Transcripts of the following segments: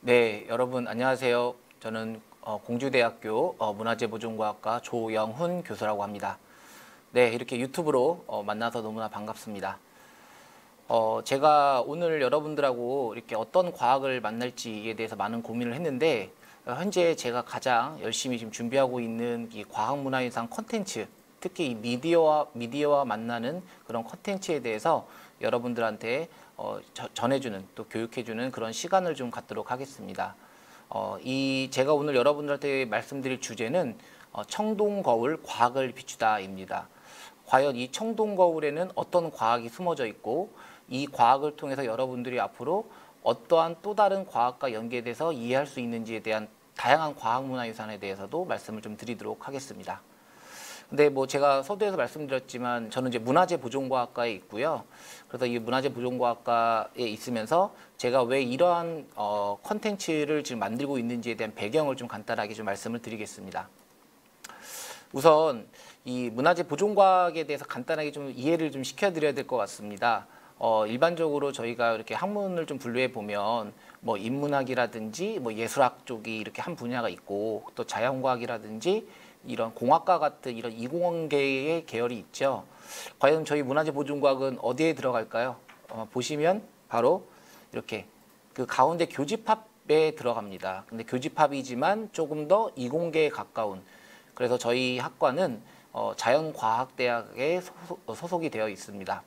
네, 여러분 안녕하세요. 저는 공주대학교 문화재보존과학과 조영훈 교수라고 합니다. 네, 이렇게 유튜브로 만나서 너무나 반갑습니다. 제가 오늘 여러분들하고 이렇게 어떤 과학을 만날지에 대해서 많은 고민을 했는데 현재 제가 가장 열심히 지금 준비하고 있는 이 과학문화유산 콘텐츠, 특히 이 미디어와 만나는 그런 콘텐츠에 대해서 여러분들한테 전해주는, 또 교육해주는 그런 시간을 좀 갖도록 하겠습니다. 제가 오늘 여러분들한테 말씀드릴 주제는 청동거울 과학을 비추다입니다. 과연 이 청동거울에는 어떤 과학이 숨어져 있고, 이 과학을 통해서 여러분들이 앞으로 어떠한 또 다른 과학과 연계돼서 이해할 수 있는지에 대한 다양한 과학문화유산에 대해서도 말씀을 좀 드리도록 하겠습니다. 근데 뭐 제가 서두에서 말씀드렸지만 저는 이제 문화재보존과학과에 있고요. 그래서 이 문화재보존과학과에 있으면서 제가 왜 이러한 컨텐츠를 지금 만들고 있는지에 대한 배경을 좀 간단하게 좀 말씀을 드리겠습니다. 우선 이 문화재보존과학에 대해서 간단하게 좀 이해를 좀 시켜드려야 될 것 같습니다. 일반적으로 저희가 이렇게 학문을 좀 분류해 보면 뭐 인문학이라든지 뭐 예술학 쪽이 이렇게 한 분야가 있고, 또 자연과학이라든지 이런 공학과 같은 이런 이공계의 계열이 있죠. 과연 저희 문화재보존과학은 어디에 들어갈까요? 보시면 바로 이렇게 그 가운데 교집합에 들어갑니다. 근데 교집합이지만 조금 더 이공계에 가까운, 그래서 저희 학과는 자연과학대학에 소속이 되어 있습니다.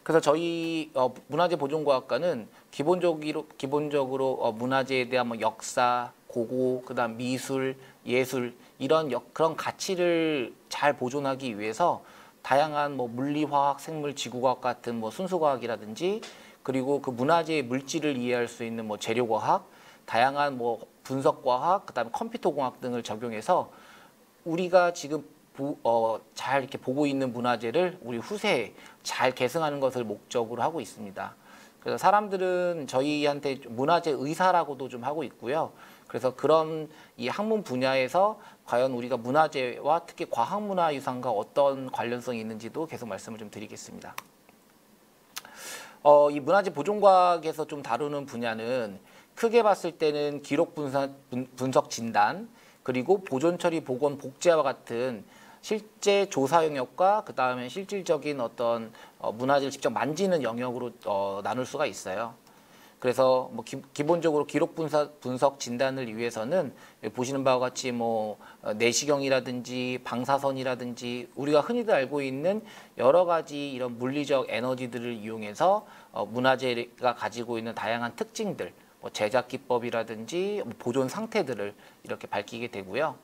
그래서 저희 문화재보존과학과는 기본적으로 문화재에 대한 뭐 역사, 고고, 그다음 미술, 예술 이런 그런 가치를 잘 보존하기 위해서 다양한 뭐 물리화학, 생물, 지구과학 같은 뭐 순수과학이라든지, 그리고 그 문화재의 물질을 이해할 수 있는 뭐 재료과학, 다양한 뭐 분석과학, 그다음에 컴퓨터공학 등을 적용해서 우리가 지금 잘 이렇게 보고 있는 문화재를 우리 후세에 잘 계승하는 것을 목적으로 하고 있습니다. 그래서 사람들은 저희한테 문화재 의사라고도 좀 하고 있고요. 그래서 그런 이 학문 분야에서 과연 우리가 문화재와 특히 과학문화유산과 어떤 관련성이 있는지도 계속 말씀을 좀 드리겠습니다. 이 문화재보존과학에서 좀 다루는 분야는 크게 봤을 때는 기록 분석 진단, 그리고 보존 처리 복원 복제와 같은 실제 조사 영역과 그 다음에 실질적인 어떤 문화재를 직접 만지는 영역으로 나눌 수가 있어요. 그래서 뭐 기본적으로 기록 분석 진단을 위해서는 보시는 바와 같이 뭐 내시경이라든지 방사선이라든지 우리가 흔히들 알고 있는 여러 가지 이런 물리적 에너지들을 이용해서 문화재가 가지고 있는 다양한 특징들, 뭐 제작 기법이라든지 보존 상태들을 이렇게 밝히게 되고요.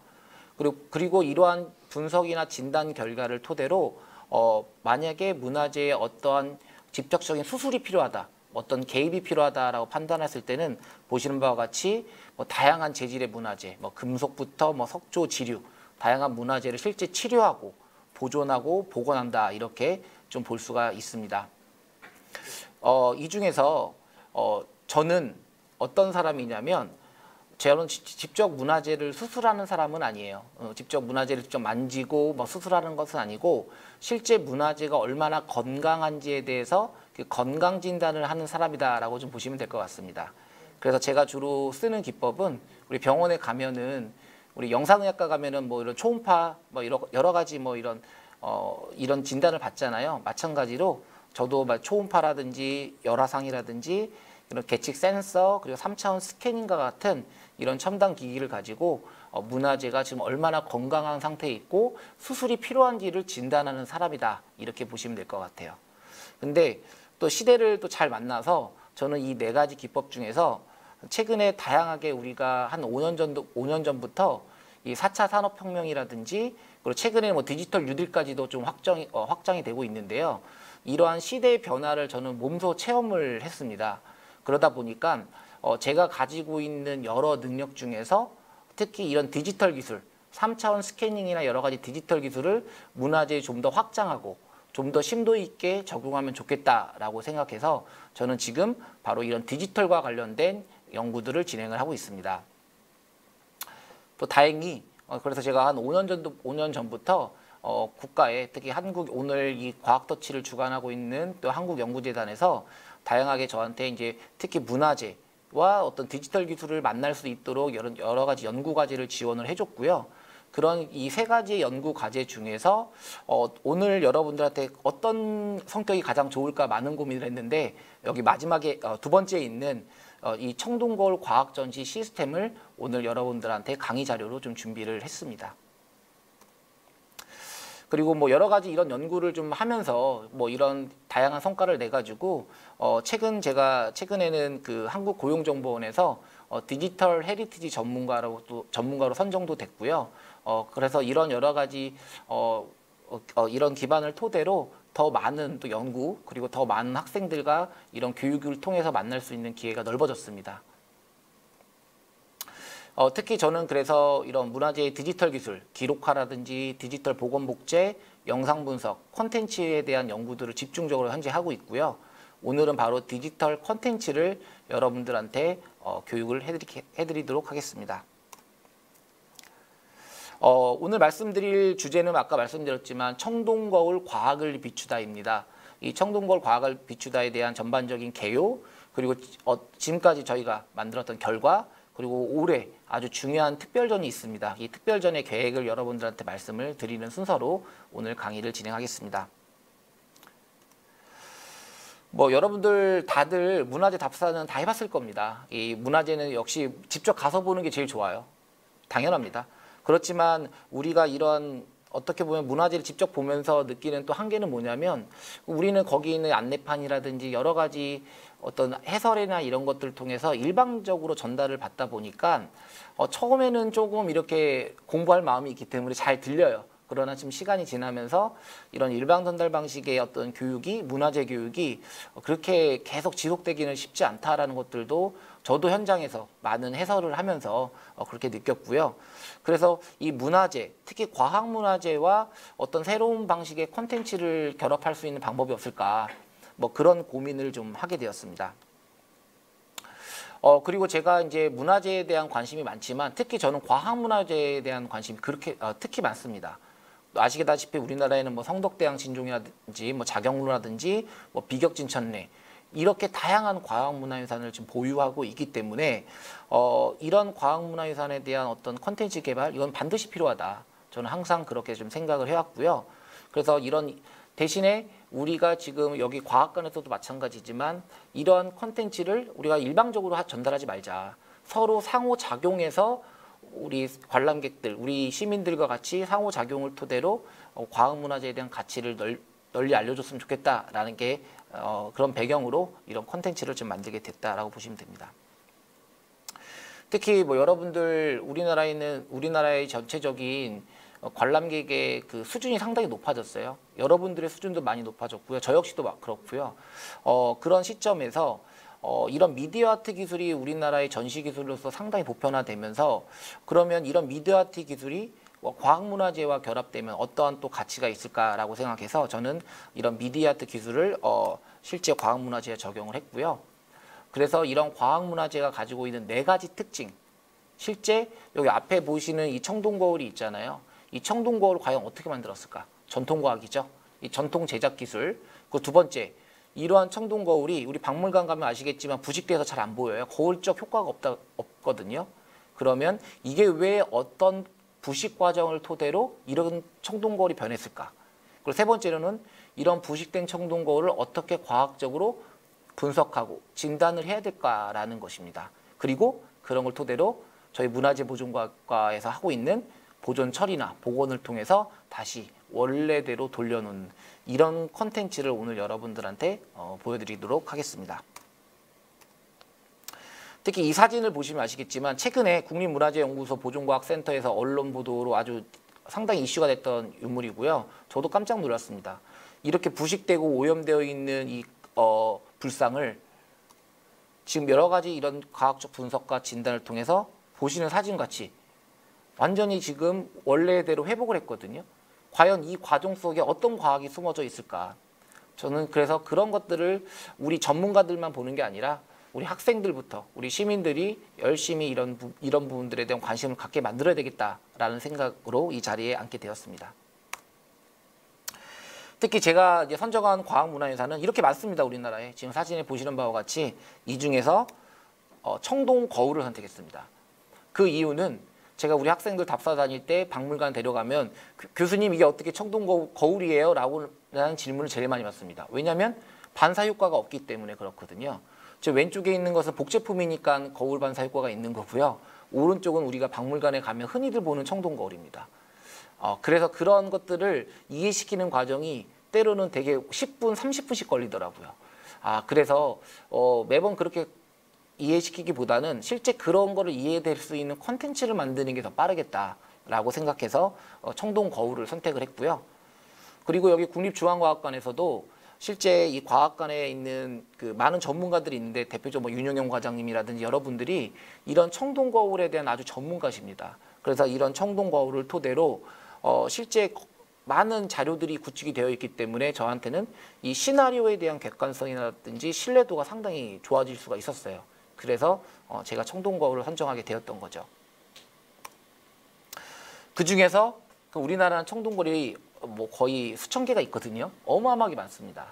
그리고 이러한 분석이나 진단 결과를 토대로 만약에 문화재에 어떠한 직접적인 수술이 필요하다, 어떤 개입이 필요하다라고 판단했을 때는 보시는 바와 같이 뭐 다양한 재질의 문화재, 뭐 금속부터 뭐 석조, 지류, 다양한 문화재를 실제 치료하고 보존하고 복원한다, 이렇게 좀 볼 수가 있습니다. 이 중에서 저는 어떤 사람이냐면, 저는 직접 문화재를 수술하는 사람은 아니에요. 직접 문화재를 직접 만지고 뭐 수술하는 것은 아니고, 실제 문화재가 얼마나 건강한지에 대해서 그 건강 진단을 하는 사람이다라고 좀 보시면 될 것 같습니다. 그래서 제가 주로 쓰는 기법은, 우리 병원에 가면은, 우리 영상의학과 가면은 뭐 이런 초음파 뭐 여러 가지 뭐 이런 진단을 받잖아요. 마찬가지로 저도 막 초음파라든지 열화상이라든지 이런 계측 센서, 그리고 3차원 스캐닝과 같은 이런 첨단 기기를 가지고 문화재가 지금 얼마나 건강한 상태에 있고 수술이 필요한지를 진단하는 사람이다, 이렇게 보시면 될 것 같아요. 근데 또 시대를 또 잘 만나서 저는 이 네 가지 기법 중에서 최근에 다양하게 우리가 한 5년 전부터 이 4차 산업혁명이라든지, 그리고 최근에 뭐 디지털 뉴딜까지도 좀 확장이 되고 있는데요. 이러한 시대의 변화를 저는 몸소 체험을 했습니다. 그러다 보니까 제가 가지고 있는 여러 능력 중에서 특히 이런 디지털 기술, 3차원 스캐닝이나 여러 가지 디지털 기술을 문화재에 좀 더 확장하고 좀 더 심도 있게 적용하면 좋겠다라고 생각해서 저는 지금 바로 이런 디지털과 관련된 연구들을 진행을 하고 있습니다. 또 다행히 그래서 제가 한 5년 전부터 국가에, 특히 오늘 이 과학터치를 주관하고 있는 또 한국연구재단에서 다양하게 저한테 이제 특히 문화재, 어떤 디지털 기술을 만날 수 있도록 여러 가지 연구 과제를 지원을 해줬고요. 그런 이 세 가지 연구 과제 중에서 오늘 여러분들한테 어떤 성격이 가장 좋을까 많은 고민을 했는데, 여기 마지막에 두 번째에 있는 이 청동거울 과학 전시 시스템을 오늘 여러분들한테 강의 자료로 좀 준비를 했습니다. 그리고 뭐 여러 가지 이런 연구를 좀 하면서 뭐 이런 다양한 성과를 내 가지고 제가 최근에는 그 한국고용정보원에서 디지털 헤리티지 전문가로 선정도 됐고요. 그래서 이런 여러 가지 이런 기반을 토대로 더 많은 또 연구, 그리고 더 많은 학생들과 이런 교육을 통해서 만날 수 있는 기회가 넓어졌습니다. 특히 저는 그래서 이런 문화재의 디지털 기술, 기록화라든지 디지털 보건 복제, 영상 분석, 콘텐츠에 대한 연구들을 집중적으로 현재 하고 있고요. 오늘은 바로 디지털 콘텐츠를 여러분들한테 교육을 해드리도록 하겠습니다. 오늘 말씀드릴 주제는 아까 말씀드렸지만 청동거울 과학을 비추다입니다. 이 청동거울 과학을 비추다에 대한 전반적인 개요, 그리고 지금까지 저희가 만들었던 결과, 그리고 올해 아주 중요한 특별전이 있습니다. 이 특별전의 계획을 여러분들한테 말씀을 드리는 순서로 오늘 강의를 진행하겠습니다. 뭐 여러분들 다들 문화재 답사는 다 해봤을 겁니다. 이 문화재는 역시 직접 가서 보는 게 제일 좋아요. 당연합니다. 그렇지만 우리가 이런 어떻게 보면 문화재를 직접 보면서 느끼는 또 한계는 뭐냐면, 우리는 거기 있는 안내판이라든지 여러 가지 어떤 해설이나 이런 것들을 통해서 일방적으로 전달을 받다 보니까 처음에는 조금 이렇게 공부할 마음이 있기 때문에 잘 들려요. 그러나 지금 시간이 지나면서 이런 일방 전달 방식의 어떤 교육이, 문화재 교육이 그렇게 계속 지속되기는 쉽지 않다라는 것들도 저도 현장에서 많은 해설을 하면서 그렇게 느꼈고요. 그래서 이 문화재, 특히 과학 문화재와 어떤 새로운 방식의 콘텐츠를 결합할 수 있는 방법이 없을까, 뭐 그런 고민을 좀 하게 되었습니다. 그리고 제가 이제 문화재에 대한 관심이 많지만 특히 저는 과학 문화재에 대한 관심이 그렇게 특히 많습니다. 아시다시피 우리나라에는 뭐 성덕대왕 진종이라든지 뭐 자경루라든지 뭐 비격진천래, 이렇게 다양한 과학문화유산을 지금 보유하고 있기 때문에 이런 과학문화유산에 대한 어떤 콘텐츠 개발, 이건 반드시 필요하다. 저는 항상 그렇게 좀 생각을 해왔고요. 그래서 이런 대신에 우리가 지금 여기 과학관에서도 마찬가지지만 이러한 콘텐츠를 우리가 일방적으로 전달하지 말자. 서로 상호작용해서 우리 관람객들, 우리 시민들과 같이 상호작용을 토대로 과학문화재에 대한 가치를 널리 알려줬으면 좋겠다라는 게 그런 배경으로 이런 콘텐츠를 좀 만들게 됐다라고 보시면 됩니다. 특히 뭐 여러분들 우리나라의 전체적인 관람객의 그 수준이 상당히 높아졌어요. 여러분들의 수준도 많이 높아졌고요. 저 역시도 막 그렇고요. 그런 시점에서 이런 미디어 아트 기술이 우리나라의 전시 기술로서 상당히 보편화되면서, 그러면 이런 미디어 아트 기술이 과학문화재와 결합되면 어떠한 또 가치가 있을까라고 생각해서 저는 이런 미디어 아트 기술을 실제 과학문화재에 적용을 했고요. 그래서 이런 과학문화재가 가지고 있는 4가지 특징, 실제 여기 앞에 보시는 이 청동거울이 있잖아요. 이 청동거울을 과연 어떻게 만들었을까? 전통과학이죠. 이 전통 제작 기술. 그 두 번째, 이러한 청동거울이 우리 박물관 가면 아시겠지만 부식돼서 잘 안 보여요. 거울적 효과가 없거든요. 그러면 이게 왜 어떤 부식 과정을 토대로 이런 청동거울이 변했을까? 그리고 세 번째로는 이런 부식된 청동거울을 어떻게 과학적으로 분석하고 진단을 해야 될까라는 것입니다. 그리고 그런 걸 토대로 저희 문화재보존과에서 하고 있는 보존 처리나 복원을 통해서 다시 원래대로 돌려놓는 이런 컨텐츠를 오늘 여러분들한테 보여드리도록 하겠습니다. 특히 이 사진을 보시면 아시겠지만 최근에 국립문화재연구소 보존과학센터에서 언론 보도로 아주 상당히 이슈가 됐던 유물이고요. 저도 깜짝 놀랐습니다. 이렇게 부식되고 오염되어 있는 이 불상을 지금 여러 가지 이런 과학적 분석과 진단을 통해서 보시는 사진같이 완전히 지금 원래대로 회복을 했거든요. 과연 이 과정 속에 어떤 과학이 숨어져 있을까? 저는 그래서 그런 것들을 우리 전문가들만 보는 게 아니라 우리 학생들부터 우리 시민들이 열심히 이런 부분들에 대한 관심을 갖게 만들어야 되겠다라는 생각으로 이 자리에 앉게 되었습니다. 특히 제가 이제 선정한 과학문화유산은 이렇게 많습니다. 우리나라에 지금 사진에 보시는 바와 같이 이 중에서 청동 거울을 선택했습니다. 그 이유는 제가 우리 학생들 답사 다닐 때 박물관 데려가면 교수님 이게 어떻게 청동 거울이에요? 라는 질문을 제일 많이 받습니다. 왜냐하면 반사 효과가 없기 때문에 그렇거든요. 즉 왼쪽에 있는 것은 복제품이니까 거울 반사 효과가 있는 거고요. 오른쪽은 우리가 박물관에 가면 흔히들 보는 청동 거울입니다. 그래서 그런 것들을 이해시키는 과정이 때로는 되게 10분, 30분씩 걸리더라고요. 그래서 매번 그렇게 이해시키기보다는 실제 그런 거를 이해될 수 있는 콘텐츠를 만드는 게 더 빠르겠다라고 생각해서 청동 거울을 선택을 했고요. 그리고 여기 국립중앙과학관에서도 실제 이 과학관에 있는 그 많은 전문가들이 있는데 대표적으로 윤영영 과장님이라든지 여러분들이 이런 청동 거울에 대한 아주 전문가십니다. 그래서 이런 청동 거울을 토대로 실제 많은 자료들이 구축이 되어 있기 때문에 저한테는 이 시나리오에 대한 객관성이라든지 신뢰도가 상당히 좋아질 수가 있었어요. 그래서 제가 청동 거울을 선정하게 되었던 거죠. 그 중에서 우리나라는 청동 거울이 뭐 거의 수천 개가 있거든요. 어마어마하게 많습니다.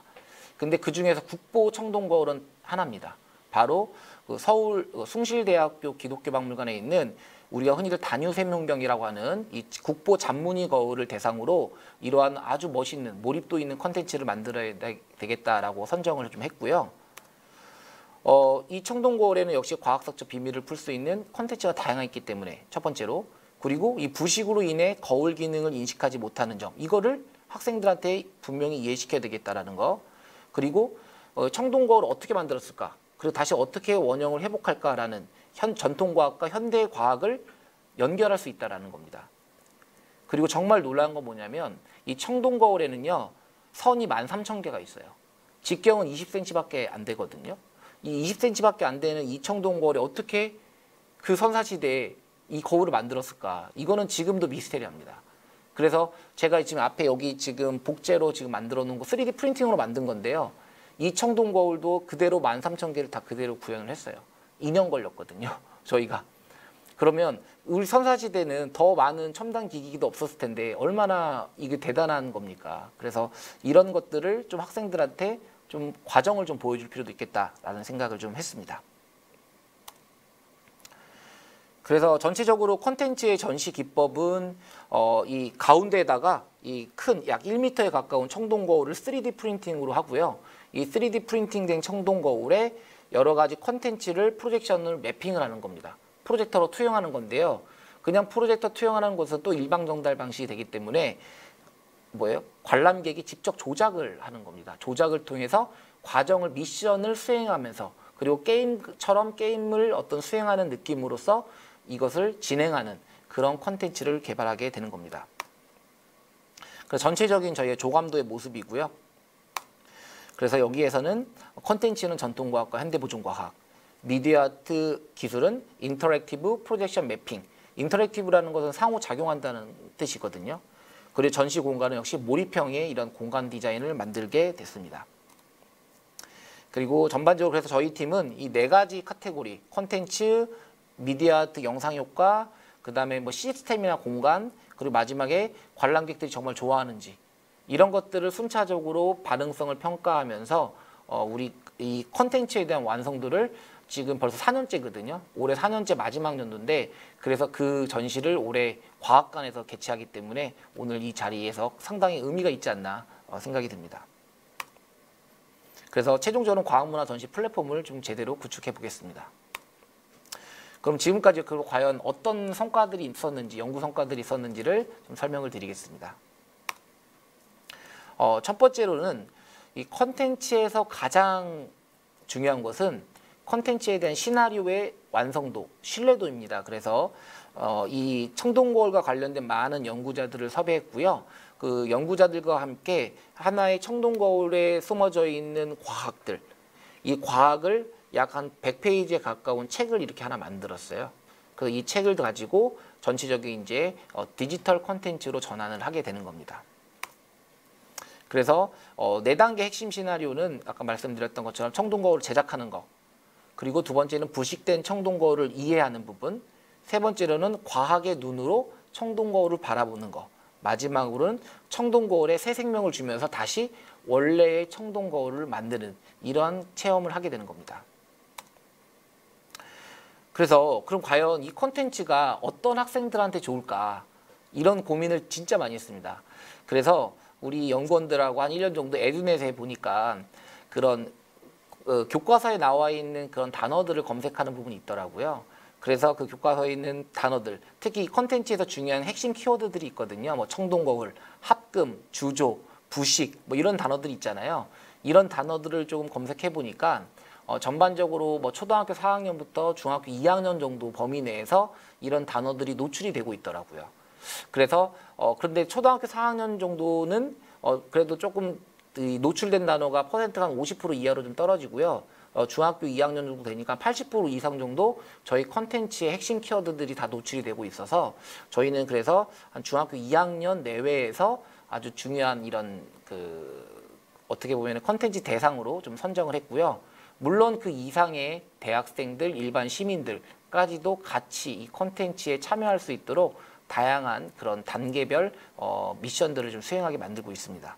근데 그 중에서 국보 청동 거울은 하나입니다. 바로 그 서울 숭실대학교 기독교박물관에 있는 우리가 흔히들 단유세명병이라고 하는 이 국보 잔무늬 거울을 대상으로 이러한 아주 멋있는 몰입도 있는 컨텐츠를 만들어야 되겠다라고 선정을 좀 했고요. 이 청동 거울에는 역시 과학적적 비밀을 풀 수 있는 컨텐츠가 다양했기 때문에 첫 번째로, 그리고 이 부식으로 인해 거울 기능을 인식하지 못하는 점, 이거를 학생들한테 분명히 이해시켜야 되겠다라는 거. 그리고 청동 거울을 어떻게 만들었을까, 그리고 다시 어떻게 원형을 회복할까라는 전통과학과 현대과학을 연결할 수 있다는 겁니다. 그리고 정말 놀라운 건 뭐냐면 이 청동 거울에는요, 선이 13,000개가 있어요. 직경은 20cm밖에 안 되거든요. 이 20cm밖에 안 되는 이 청동 거울에 어떻게 그 선사시대에 이 거울을 만들었을까? 이거는 지금도 미스테리합니다. 그래서 제가 지금 앞에 여기 지금 복제로 지금 만들어 놓은 거 3D 프린팅으로 만든 건데요. 이 청동 거울도 그대로 13,000개를 다 그대로 구현을 했어요. 2년 걸렸거든요. 저희가. 그러면 우리 선사시대는 더 많은 첨단 기기도 없었을 텐데 얼마나 이게 대단한 겁니까? 그래서 이런 것들을 좀 학생들한테 좀 과정을 좀 보여줄 필요도 있겠다라는 생각을 좀 했습니다. 그래서 전체적으로 콘텐츠의 전시 기법은 이 가운데에다가 이 큰 약 1m에 가까운 청동 거울을 3D 프린팅으로 하고요. 이 3D 프린팅된 청동 거울에 여러 가지 콘텐츠를 프로젝션을 매핑을 하는 겁니다. 프로젝터로 투영하는 건데요. 그냥 프로젝터 투영하는 것은 또 일방 전달 방식이 되기 때문에 관람객이 직접 조작을 하는 겁니다. 조작을 통해서 과정을 미션을 수행하면서, 그리고 게임처럼 게임을 수행하는 느낌으로써 이것을 진행하는 그런 콘텐츠를 개발하게 되는 겁니다. 그래서 전체적인 저희의 조감도의 모습이고요. 그래서 여기에서는 콘텐츠는 전통과학과 현대보존과학, 미디어 아트 기술은 인터랙티브 프로젝션 매핑, 인터랙티브라는 것은 상호작용한다는 뜻이거든요. 그리고 전시 공간은 역시 몰입형의 이런 공간 디자인을 만들게 됐습니다. 그리고 전반적으로 그래서 저희 팀은 이 4가지 카테고리, 콘텐츠, 미디어 아트 영상 효과, 그 다음에 시스템이나 공간, 그리고 마지막에 관람객들이 정말 좋아하는지, 이런 것들을 순차적으로 반응성을 평가하면서 우리 이 콘텐츠에 대한 완성도를 지금 벌써 4년째거든요. 올해 4년째 마지막 연도인데, 그래서 그 전시를 올해 과학관에서 개최하기 때문에 오늘 이 자리에서 상당히 의미가 있지 않나 생각이 듭니다. 그래서 최종적으로 과학문화 전시 플랫폼을 좀 제대로 구축해 보겠습니다. 그럼 지금까지 과연 어떤 성과들이 있었는지, 연구 성과들이 있었는지를 좀 설명을 드리겠습니다. 첫 번째로는 이 컨텐츠에서 가장 중요한 것은 컨텐츠에 대한 시나리오의 완성도, 신뢰도입니다. 그래서 이 청동 거울과 관련된 많은 연구자들을 섭외했고요. 그 연구자들과 함께 하나의 청동 거울에 숨어져 있는 과학들, 이 과학을 약 한 100페이지에 가까운 책을 이렇게 하나 만들었어요. 그 이 책을 가지고 전체적인 이제 디지털 콘텐츠로 전환을 하게 되는 겁니다. 그래서 4단계 핵심 시나리오는 아까 말씀드렸던 것처럼 청동 거울을 제작하는 거, 그리고 두 번째는 부식된 청동 거울을 이해하는 부분, 세 번째로는 과학의 눈으로 청동 거울을 바라보는 거, 마지막으로는 청동 거울에 새 생명을 주면서 다시 원래의 청동 거울을 만드는 이러한 체험을 하게 되는 겁니다. 그래서 그럼 과연 이 콘텐츠가 어떤 학생들한테 좋을까? 이런 고민을 진짜 많이 했습니다. 그래서 우리 연구원들하고 한 1년 정도 에듀넷에 보니까 그런 교과서에 나와 있는 그런 단어들을 검색하는 부분이 있더라고요. 그래서 그 교과서에 있는 단어들, 특히 콘텐츠에서 중요한 핵심 키워드들이 있거든요. 뭐 청동거울, 합금, 주조, 부식 뭐 이런 단어들이 있잖아요. 이런 단어들을 조금 검색해 보니까 전반적으로 뭐 초등학교 4학년부터 중학교 2학년 정도 범위 내에서 이런 단어들이 노출이 되고 있더라고요. 그래서 그런데 초등학교 4학년 정도는 그래도 조금 노출된 단어가 퍼센트가 한 50% 이하로 좀 떨어지고요. 중학교 2학년 정도 되니까 80% 이상 정도 저희 컨텐츠의 핵심 키워드들이 다 노출이 되고 있어서 저희는 그래서 한 중학교 2학년 내외에서 아주 중요한 이런 어떻게 보면 컨텐츠 대상으로 좀 선정을 했고요. 물론 그 이상의 대학생들, 일반 시민들까지도 같이 이 컨텐츠에 참여할 수 있도록 다양한 그런 단계별 미션들을 좀 수행하게 만들고 있습니다.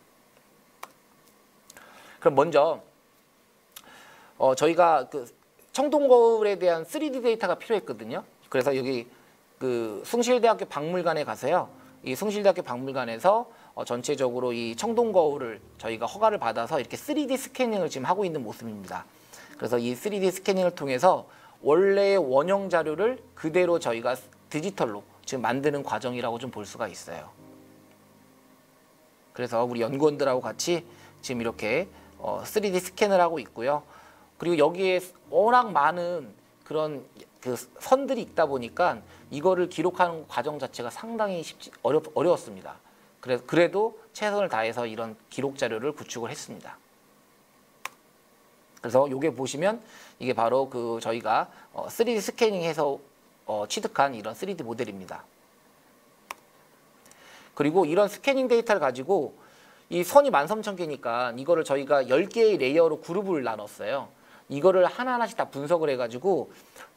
그럼 먼저 저희가 그 청동거울에 대한 3D 데이터가 필요했거든요. 그래서 여기 그 숭실대학교 박물관에 가서요. 이 숭실대학교 박물관에서 전체적으로 이 청동거울을 저희가 허가를 받아서 이렇게 3D 스캐닝을 지금 하고 있는 모습입니다. 그래서 이 3D 스캐닝을 통해서 원래의 원형 자료를 그대로 저희가 디지털로 지금 만드는 과정이라고 좀 볼 수가 있어요. 그래서 우리 연구원들하고 같이 지금 이렇게 3D 스캔을 하고 있고요. 그리고 여기에 워낙 많은 그런 그 선들이 있다 보니까 이거를 기록하는 과정 자체가 상당히 어려웠습니다. 그래도 최선을 다해서 이런 기록 자료를 구축을 했습니다. 그래서 요게 보시면 이게 바로 그 저희가 3D 스캐닝해서 취득한 이런 3D 모델입니다. 그리고 이런 스캐닝 데이터를 가지고 이 선이 13,000개니까 이거를 저희가 10개의 레이어로 그룹을 나눴어요. 이거를 하나하나씩 다 분석을 해가지고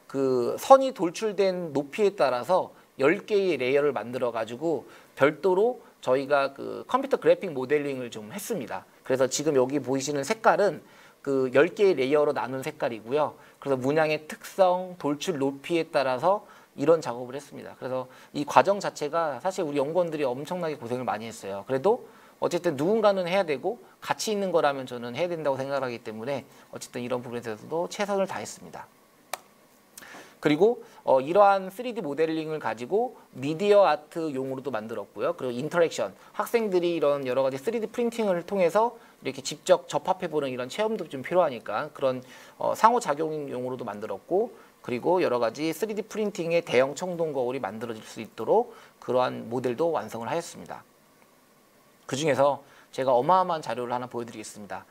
그 선이 돌출된 높이에 따라서 10개의 레이어를 만들어 가지고 별도로 저희가 그 컴퓨터 그래픽 모델링을 좀 했습니다. 그래서 지금 여기 보이시는 색깔은 그 10개의 레이어로 나눈 색깔이고요. 그래서 문양의 특성, 돌출 높이에 따라서 이런 작업을 했습니다. 그래서 이 과정 자체가 사실 우리 연구원들이 엄청나게 고생을 많이 했어요. 그래도 어쨌든 누군가는 해야 되고 같이 있는 거라면 저는 해야 된다고 생각하기 때문에 어쨌든 이런 부분에 대해서도 최선을 다했습니다. 그리고 이러한 3D 모델링을 가지고 미디어 아트용으로도 만들었고요. 그리고 인터랙션, 학생들이 이런 여러 가지 3D 프린팅을 통해서 이렇게 직접 접합해보는 이런 체험도 좀 필요하니까 그런 상호작용용으로도 만들었고, 그리고 여러 가지 3D 프린팅의 대형 청동 거울이 만들어질 수 있도록 그러한 모델도 완성을 하였습니다. 그 중에서 제가 어마어마한 자료를 하나 보여드리겠습니다.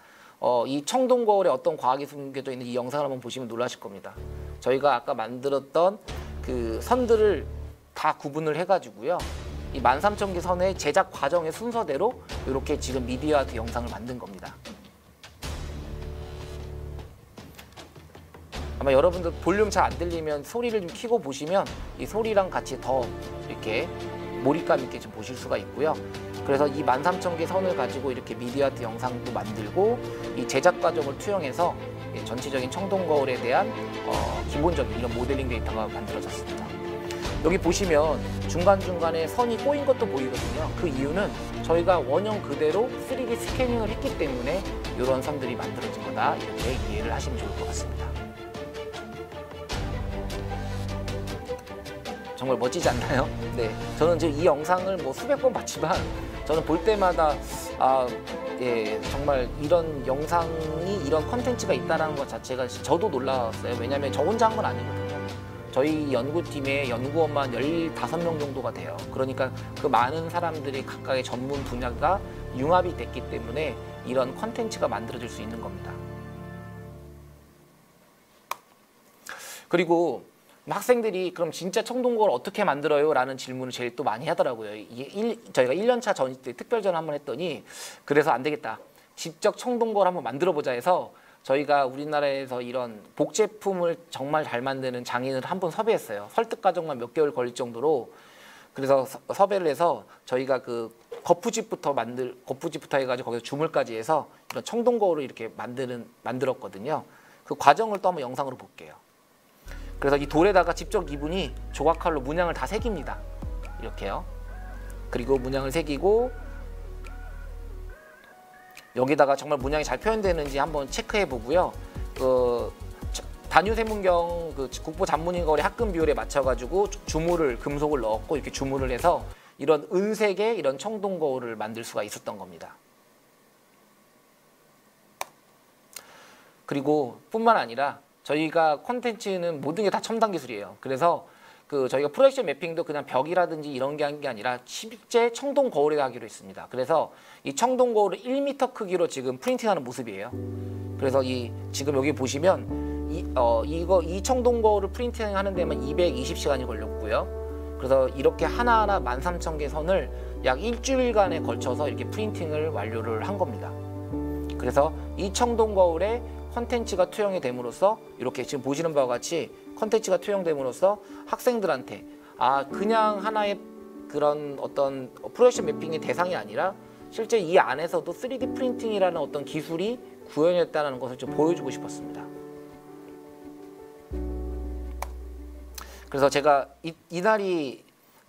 이 청동 거울에 어떤 과학이 숨겨져 있는 이 영상을 한번 보시면 놀라실 겁니다. 저희가 아까 만들었던 그 선들을 다 구분을 해가지고요. 이 13,000개 선의 제작 과정의 순서대로 이렇게 지금 미디어 아트 영상을 만든 겁니다. 아마 여러분들 볼륨 잘 안 들리면 소리를 좀 켜고 보시면 이 소리랑 같이 더 이렇게 몰입감 있게 좀 보실 수가 있고요. 그래서 이 13,000개 선을 가지고 이렇게 미디어 아트 영상도 만들고 이 제작 과정을 투영해서 전체적인 청동 거울에 대한 기본적인 이런 모델링 데이터가 만들어졌습니다. 여기 보시면 중간중간에 선이 꼬인 것도 보이거든요. 그 이유는 저희가 원형 그대로 3D 스캐닝을 했기 때문에 이런 선들이 만들어진 거다, 이렇게 이해를 하시면 좋을 것 같습니다. 정말 멋지지 않나요? 네, 저는 지금 이 영상을 뭐 수백 번 봤지만 저는 볼 때마다 예, 정말 이런 영상이, 이런 컨텐츠가 있다는 것 자체가 저도 놀라웠어요. 왜냐하면 저 혼자 한 건 아니거든요. 저희 연구팀에 연구원만 15명 정도가 돼요. 그러니까 그 많은 사람들이 각각의 전문 분야가 융합이 됐기 때문에 이런 컨텐츠가 만들어질 수 있는 겁니다. 그리고 학생들이 그럼 진짜 청동거울 어떻게 만들어요? 라는 질문을 제일 또 많이 하더라고요. 저희가 1년차 전입 때 특별전 한번 했더니 그래서 안 되겠다, 직접 청동거울 한번 만들어 보자 해서 저희가 우리나라에서 이런 복제품을 정말 잘 만드는 장인을 한번 섭외했어요. 설득 과정만 몇 개월 걸릴 정도로. 그래서 섭외를 해서 저희가 그 거푸집부터 해가지고 거기서 주물까지 해서 이런 청동거울을 이렇게 만들었거든요. 그 과정을 또 한번 영상으로 볼게요. 그래서 이 돌에다가 직접 이분이 조각칼로 문양을 다 새깁니다. 이렇게요. 그리고 문양을 새기고 여기다가 정말 문양이 잘 표현되는지 한번 체크해 보고요. 단유세문경 국보 잔문인거래 합금 비율에 맞춰가지고 주물을 금속을 넣었고 이렇게 주물을 해서 이런 은색의 이런 청동 거울을 만들 수가 있었던 겁니다. 그리고 뿐만 아니라 저희가 콘텐츠는 모든 게 다 첨단 기술이에요. 그래서 저희가 프로젝션 매핑도 그냥 벽이라든지 이런 게 한 게 아니라 실제 청동 거울에 하기로 했습니다. 그래서 이 청동 거울을 1m 크기로 지금 프린팅하는 모습이에요. 그래서 지금 여기 보시면 이 청동 거울을 프린팅하는 데만 220시간이 걸렸고요. 그래서 이렇게 하나하나 13,000개 선을 약 일주일간에 걸쳐서 이렇게 프린팅을 완료를 한 겁니다. 그래서 이 청동 거울에 컨텐츠가 투영이 됨으로써 이렇게 지금 보시는 바와 같이 컨텐츠가 투영됨으로써 학생들한테 그냥 하나의 그런 어떤 프로젝션 매핑의 대상이 아니라 실제 이 안에서도 3D 프린팅이라는 어떤 기술이 구현했다는 것을 좀 보여주고 싶었습니다. 그래서 제가 이날이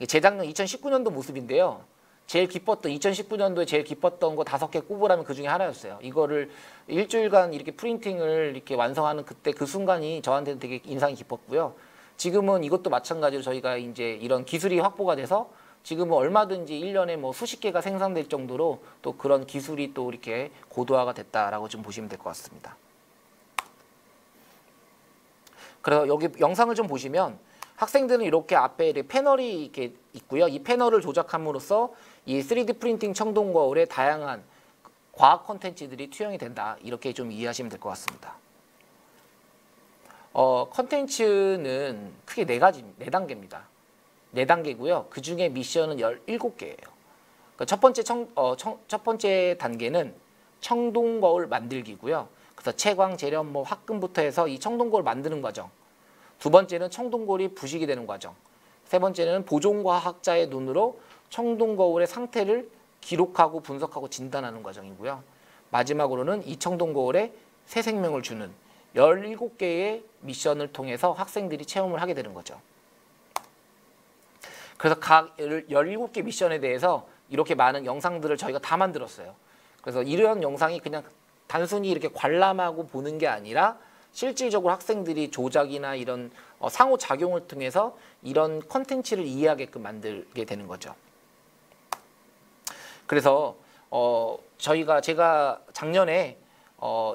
재작년 2019년도 모습인데요. 2019년도에 제일 기뻤던 거 5개 꼽으라면 그 중에 하나였어요. 이거를 일주일간 이렇게 프린팅을 이렇게 완성하는 그때 그 순간이 저한테는 되게 인상이 깊었고요. 지금은 이것도 마찬가지로 저희가 이제 이런 기술이 확보가 돼서 지금은 얼마든지 1년에 뭐 수십 개가 생산될 정도로 또 그런 기술이 또 이렇게 고도화가 됐다라고 좀 보시면 될 것 같습니다. 그래서 여기 영상을 좀 보시면 학생들은 이렇게 앞에 이렇게 패널이 이렇게 있고요. 이 패널을 조작함으로써 이 3D 프린팅 청동 거울에 다양한 과학 콘텐츠들이 투영이 된다. 이렇게 좀 이해하시면 될 것 같습니다. 콘텐츠는 크게 4단계입니다. 4단계고요. 그 중에 미션은 17개예요. 그러니까 첫 번째 단계는 청동 거울 만들기고요. 그래서 채광, 재련, 화금부터 해서 이 청동 거울 만드는 과정. 두 번째는 청동 거울이 부식이 되는 과정. 세 번째는 보존과학자의 눈으로 청동 거울의 상태를 기록하고 분석하고 진단하는 과정이고요. 마지막으로는 이 청동 거울에 새 생명을 주는 17개의 미션을 통해서 학생들이 체험을 하게 되는 거죠. 그래서 각 17개 미션에 대해서 이렇게 많은 영상들을 저희가 다 만들었어요. 그래서 이런 영상이 그냥 단순히 이렇게 관람하고 보는 게 아니라 실질적으로 학생들이 조작이나 이런 상호작용을 통해서 이런 컨텐츠를 이해하게끔 만들게 되는 거죠. 그래서 제가 작년에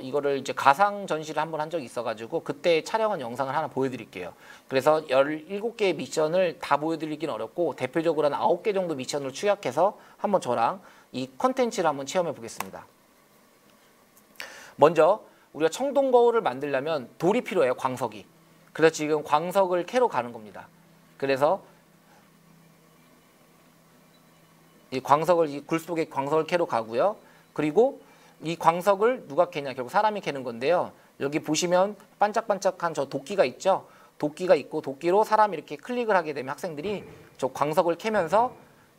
이거를 이제 가상 전시를 한번 한 적이 있어가지고 그때 촬영한 영상을 하나 보여드릴게요. 그래서 17개의 미션을 다 보여드리기는 어렵고 대표적으로 한 9개 정도 미션을 추격해서 한번 저랑 이 컨텐츠를 한번 체험해 보겠습니다. 먼저 우리가 청동 거울을 만들려면 돌이 필요해요. 광석이. 그래서 지금 광석을 캐러 가는 겁니다. 그래서 이 굴 속에 광석을 캐러 가고요. 그리고 이 광석을 누가 캐냐? 결국 사람이 캐는 건데요. 여기 보시면 반짝반짝한 저 도끼가 있죠? 도끼가 있고 도끼로 사람이 이렇게 클릭을 하게 되면 학생들이 저 광석을 캐면서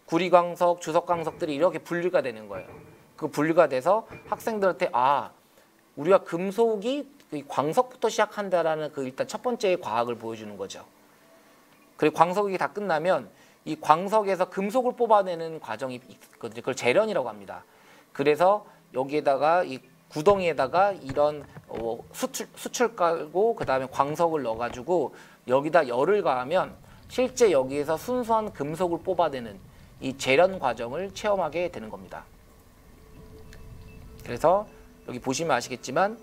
구리광석, 주석광석들이 이렇게 분류가 되는 거예요. 그 분류가 돼서 학생들한테 우리가 금속이 광석부터 시작한다라는 일단 첫 번째 과학을 보여주는 거죠. 그리고 광석이 다 끝나면 이 광석에서 금속을 뽑아내는 과정이 있거든요. 그걸 재련이라고 합니다. 그래서 여기에다가 이 구덩이에다가 이런 수출 깔고 그 다음에 광석을 넣어가지고 여기다 열을 가하면 실제 여기에서 순수한 금속을 뽑아내는 이 재련 과정을 체험하게 되는 겁니다. 그래서 여기 보시면 아시겠지만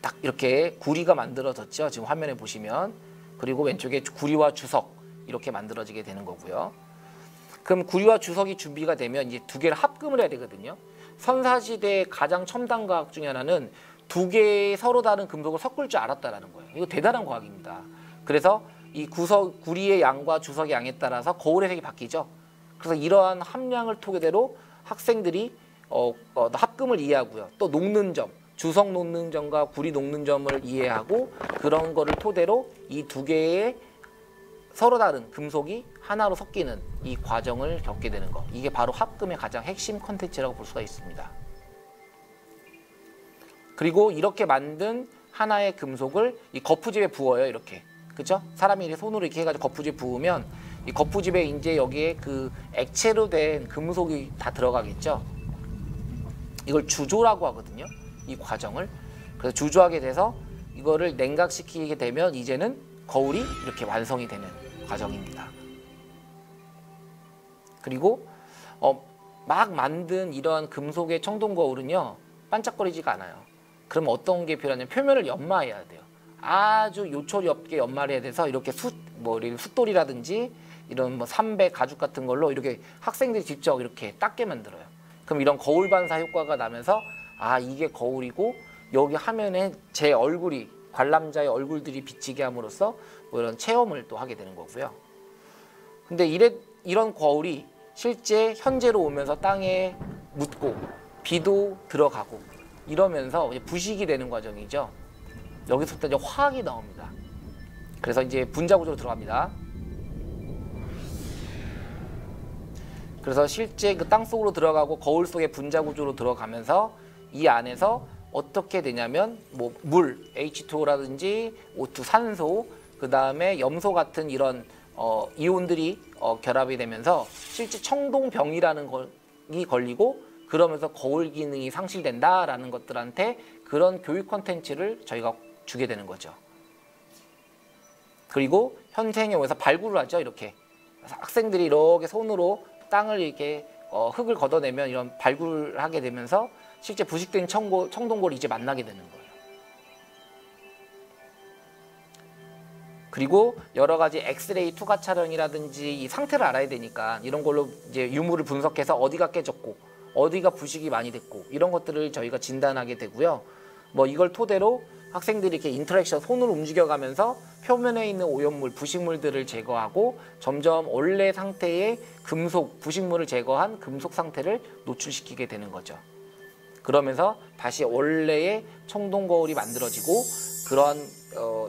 딱 이렇게 구리가 만들어졌죠. 지금 화면에 보시면. 그리고 왼쪽에 구리와 주석 이렇게 만들어지게 되는 거고요. 그럼 구리와 주석이 준비가 되면 이제 두 개를 합금을 해야 되거든요. 선사시대의 가장 첨단 과학 중에 하나는 두 개의 서로 다른 금속을 섞을 줄 알았다라는 거예요. 이거 대단한 과학입니다. 그래서 이 구리의 양과 주석의 양에 따라서 거울의 색이 바뀌죠. 그래서 이러한 함량을 토대로 학생들이 합금을 이해하고요. 또 녹는 점, 주석 녹는 점과 구리 녹는 점을 이해하고 그런 거를 토대로 이 두 개의 서로 다른 금속이 하나로 섞이는 이 과정을 겪게 되는 거. 이게 바로 합금의 가장 핵심 컨텐츠라고 볼 수가 있습니다. 그리고 이렇게 만든 하나의 금속을 이 거푸집에 부어요. 이렇게. 그죠? 사람이 이렇게 손으로 이렇게 해가지고 거푸집에 부으면 이 거푸집에 이제 여기에 그 액체로 된 금속이 다 들어가겠죠. 이걸 주조라고 하거든요. 이 과정을. 그래서 주조하게 돼서 이거를 냉각시키게 되면 이제는 거울이 이렇게 완성이 되는 과정입니다. 그리고 막 만든 이런 금속의 청동 거울은요, 반짝거리지가 않아요. 그럼 어떤 게 필요하냐면 표면을 연마해야 돼요. 아주 요철이 없게 연마를 해야 돼서 이렇게 숫돌이라든지 이런 뭐 삼배 가죽 같은 걸로 이렇게 학생들이 직접 이렇게 닦게 만들어요. 그럼 이런 거울 반사 효과가 나면서 아, 이게 거울이고 여기 화면에 제 얼굴이 관람자의 얼굴들이 비치게 함으로써 뭐 이런 체험을 또 하게 되는 거고요. 근데 이런 거울이 실제 현재로 오면서 땅에 묻고 비도 들어가고 이러면서 이제 부식이 되는 과정이죠. 여기서부터 이제 화학이 나옵니다. 그래서 이제 분자 구조로 들어갑니다. 그래서 실제 그 땅 속으로 들어가고 거울 속의 분자 구조로 들어가면서 이 안에서 어떻게 되냐면 뭐 물, H2O라든지 O2 산소, 그 다음에 염소 같은 이런 이온들이 결합이 되면서 실제 청동병이라는 것이 걸리고 그러면서 거울 기능이 상실된다라는 것들한테 그런 교육 콘텐츠를 저희가 주게 되는 거죠. 그리고 현생에 오면서 발굴을 하죠. 이렇게 학생들이 이렇게 손으로 땅을 이렇게 흙을 걷어내면 이런 발굴을 하게 되면서 실제 부식된 청동골이 이제 만나게 되는 거예요. 그리고 여러 가지 엑스레이 투과 촬영이라든지 이 상태를 알아야 되니까 이런 걸로 이제 유물을 분석해서 어디가 깨졌고 어디가 부식이 많이 됐고 이런 것들을 저희가 진단하게 되고요. 뭐 이걸 토대로 학생들이 이렇게 인터랙션 손으로 움직여가면서 표면에 있는 오염물, 부식물들을 제거하고 점점 원래 상태의 금속, 부식물을 제거한 금속 상태를 노출시키게 되는 거죠. 그러면서 다시 원래의 청동거울이 만들어지고 그런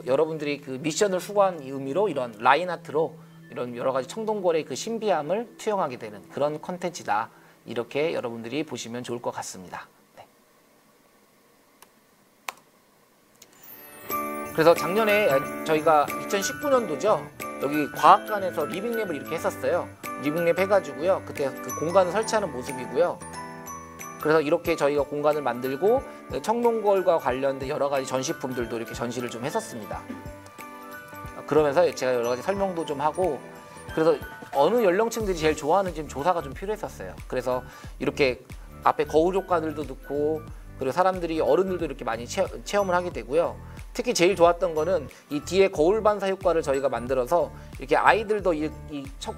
여러분들이 그 미션을 수고한 의미로 이런 라인 아트로 이런 여러 가지 청동거울의 그 신비함을 투영하게 되는 그런 컨텐츠다. 이렇게 여러분들이 보시면 좋을 것 같습니다. 네. 그래서 작년에 저희가 2019년도죠. 여기 과학관에서 리빙랩을 이렇게 했었어요. 리빙랩 해가지고요. 그때 그 공간을 설치하는 모습이고요. 그래서 이렇게 저희가 공간을 만들고 청동거울과 관련된 여러 가지 전시품들도 이렇게 전시를 좀 했었습니다. 그러면서 제가 여러 가지 설명도 좀 하고 그래서 어느 연령층들이 제일 좋아하는지 조사가 좀 필요했었어요. 그래서 이렇게 앞에 거울 효과들도 넣고 그리고 사람들이 어른들도 이렇게 많이 체험을 하게 되고요. 특히 제일 좋았던 거는 이 뒤에 거울 반사 효과를 저희가 만들어서 이렇게 아이들도 이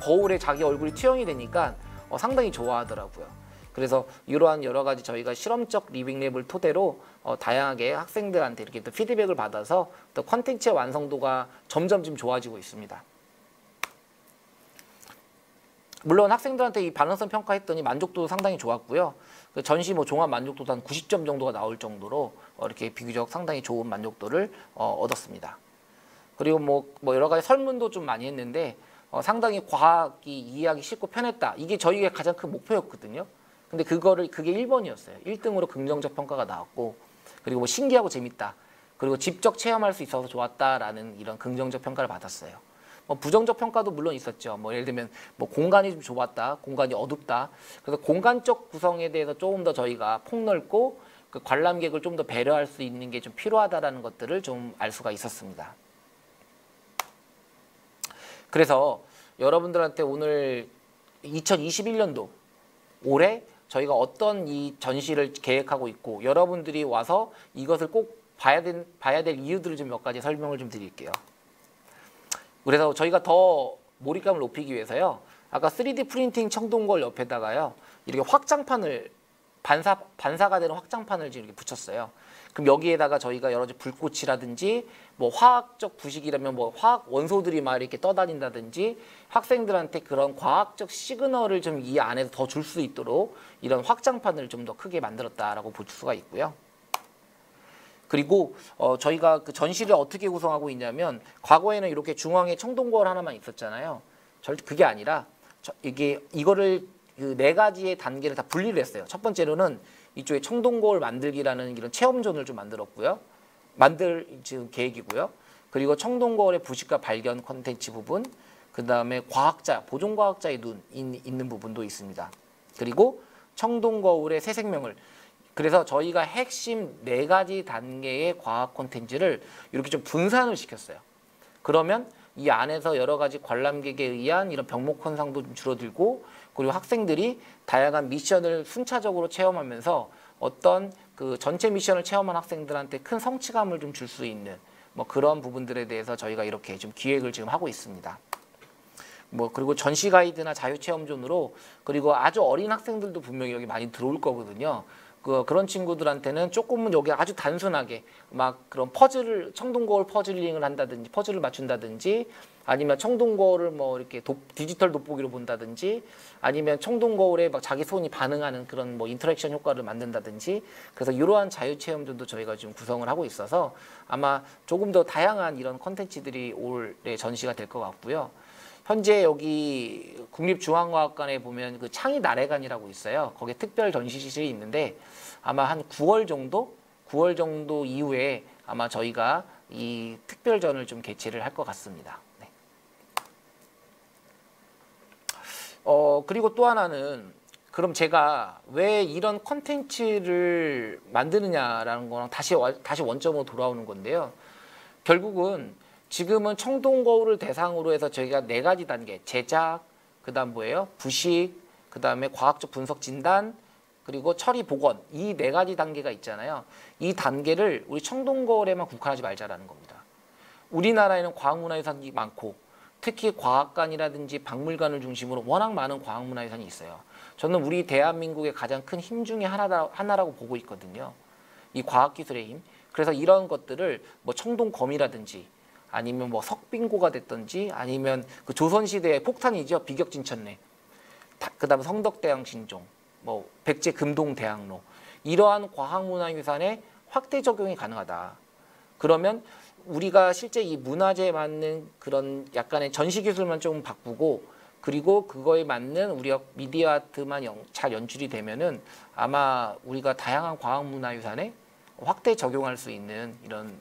거울에 자기 얼굴이 투영이 되니까 상당히 좋아하더라고요. 그래서 이러한 여러 가지 저희가 실험적 리빙랩을 토대로 다양하게 학생들한테 이렇게 또 피드백을 받아서 또 콘텐츠의 완성도가 점점 좀 좋아지고 있습니다. 물론 학생들한테 이 반응성 평가했더니 만족도도 상당히 좋았고요. 그 전시 뭐 종합 만족도도 한 90점 정도가 나올 정도로 이렇게 비교적 상당히 좋은 만족도를 얻었습니다. 그리고 뭐 여러 가지 설문도 좀 많이 했는데 상당히 과학이 이해하기 쉽고 편했다. 이게 저희의 가장 큰 목표였거든요. 근데 그게 1번이었어요. 1등으로 긍정적 평가가 나왔고 그리고 뭐 신기하고 재밌다. 그리고 직접 체험할 수 있어서 좋았다라는 이런 긍정적 평가를 받았어요. 뭐 부정적 평가도 물론 있었죠. 뭐 예를 들면 뭐 공간이 좀 좁았다, 공간이 어둡다. 그래서 공간적 구성에 대해서 조금 더 저희가 폭넓고 그 관람객을 좀 더 배려할 수 있는 게 좀 필요하다라는 것들을 좀 알 수가 있었습니다. 그래서 여러분들한테 오늘 2021년도 올해 저희가 어떤 이 전시를 계획하고 있고 여러분들이 와서 이것을 꼭 봐야 될 이유들을 좀 몇 가지 설명을 좀 드릴게요. 그래서 저희가 더 몰입감을 높이기 위해서요. 아까 3D 프린팅 청동거울 옆에다가요. 이렇게 확장판을 반사가 되는 확장판을 지금 이렇게 붙였어요. 그럼 여기에다가 저희가 여러 가지 불꽃이라든지 뭐 화학적 부식이라면 뭐 화학 원소들이 막 이렇게 떠다닌다든지 학생들한테 그런 과학적 시그널을 좀 이 안에서 더 줄 수 있도록 이런 확장판을 좀 더 크게 만들었다라고 볼 수가 있고요. 그리고 저희가 그 전시를 어떻게 구성하고 있냐면 과거에는 이렇게 중앙에 청동거울 하나만 있었잖아요. 그게 아니라 이거를 그 4가지의 단계를 다 분리를 했어요. 첫 번째로는 이쪽에 청동거울 만들기라는 이런 체험존을 좀 만들었고요. 만들 지금 계획이고요. 그리고 청동거울의 부식과 발견 콘텐츠 부분, 그 다음에 과학자, 보존과학자의 눈 있는 부분도 있습니다. 그리고 청동거울의 새 생명을, 그래서 저희가 핵심 4가지 단계의 과학 콘텐츠를 이렇게 좀 분산을 시켰어요. 그러면 이 안에서 여러 가지 관람객에 의한 이런 병목 현상도 좀 줄어들고, 그리고 학생들이 다양한 미션을 순차적으로 체험하면서 어떤 그 전체 미션을 체험한 학생들한테 큰 성취감을 좀 줄 수 있는 뭐 그런 부분들에 대해서 저희가 이렇게 좀 기획을 지금 하고 있습니다. 뭐 그리고 전시 가이드나 자유체험존으로, 그리고 아주 어린 학생들도 분명히 여기 많이 들어올 거거든요. 그런 친구들한테는 조금은 여기 아주 단순하게 막 그런 퍼즐을, 청동거울 퍼즐링을 한다든지 퍼즐을 맞춘다든지, 아니면 청동거울을 뭐 이렇게 디지털 돋보기로 본다든지, 아니면 청동거울에 막 자기 손이 반응하는 그런 뭐 인터랙션 효과를 만든다든지, 그래서 이러한 자유체험들도 저희가 지금 구성을 하고 있어서 아마 조금 더 다양한 이런 컨텐츠들이 올해 전시가 될 것 같고요. 현재 여기 국립중앙과학관에 보면 그 창의 나래관이라고 있어요. 거기에 특별 전시실이 있는데 아마 한 9월 정도 이후에 아마 저희가 이 특별전을 좀 개최를 할 것 같습니다. 네. 그리고 또 하나는, 그럼 제가 왜 이런 컨텐츠를 만드느냐라는 거랑 다시 원점으로 돌아오는 건데요. 결국은 지금은 청동거울을 대상으로 해서 저희가 4가지 단계, 제작, 그 다음 뭐예요? 부식, 그 다음에 과학적 분석 진단, 그리고 처리 복원, 이 4가지 단계가 있잖아요. 이 단계를 우리 청동거울에만 국한하지 말자라는 겁니다. 우리나라에는 과학문화유산이 많고, 특히 과학관이라든지 박물관을 중심으로 워낙 많은 과학문화유산이 있어요. 저는 우리 대한민국의 가장 큰 힘 중에 하나라고 보고 있거든요. 이 과학기술의 힘. 그래서 이런 것들을 뭐 청동검이라든지, 아니면 뭐 석빙고가 됐든지, 아니면 그 조선시대의 폭탄이죠. 비격진천래. 그 다음에 성덕대왕 신종, 뭐 백제 금동대학로, 이러한 과학문화유산에 확대 적용이 가능하다. 그러면 우리가 실제 이 문화재에 맞는 그런 약간의 전시기술만 좀 바꾸고, 그리고 그거에 맞는 우리가 미디어 아트만 잘 연출이 되면은 아마 우리가 다양한 과학문화유산에 확대 적용할 수 있는 이런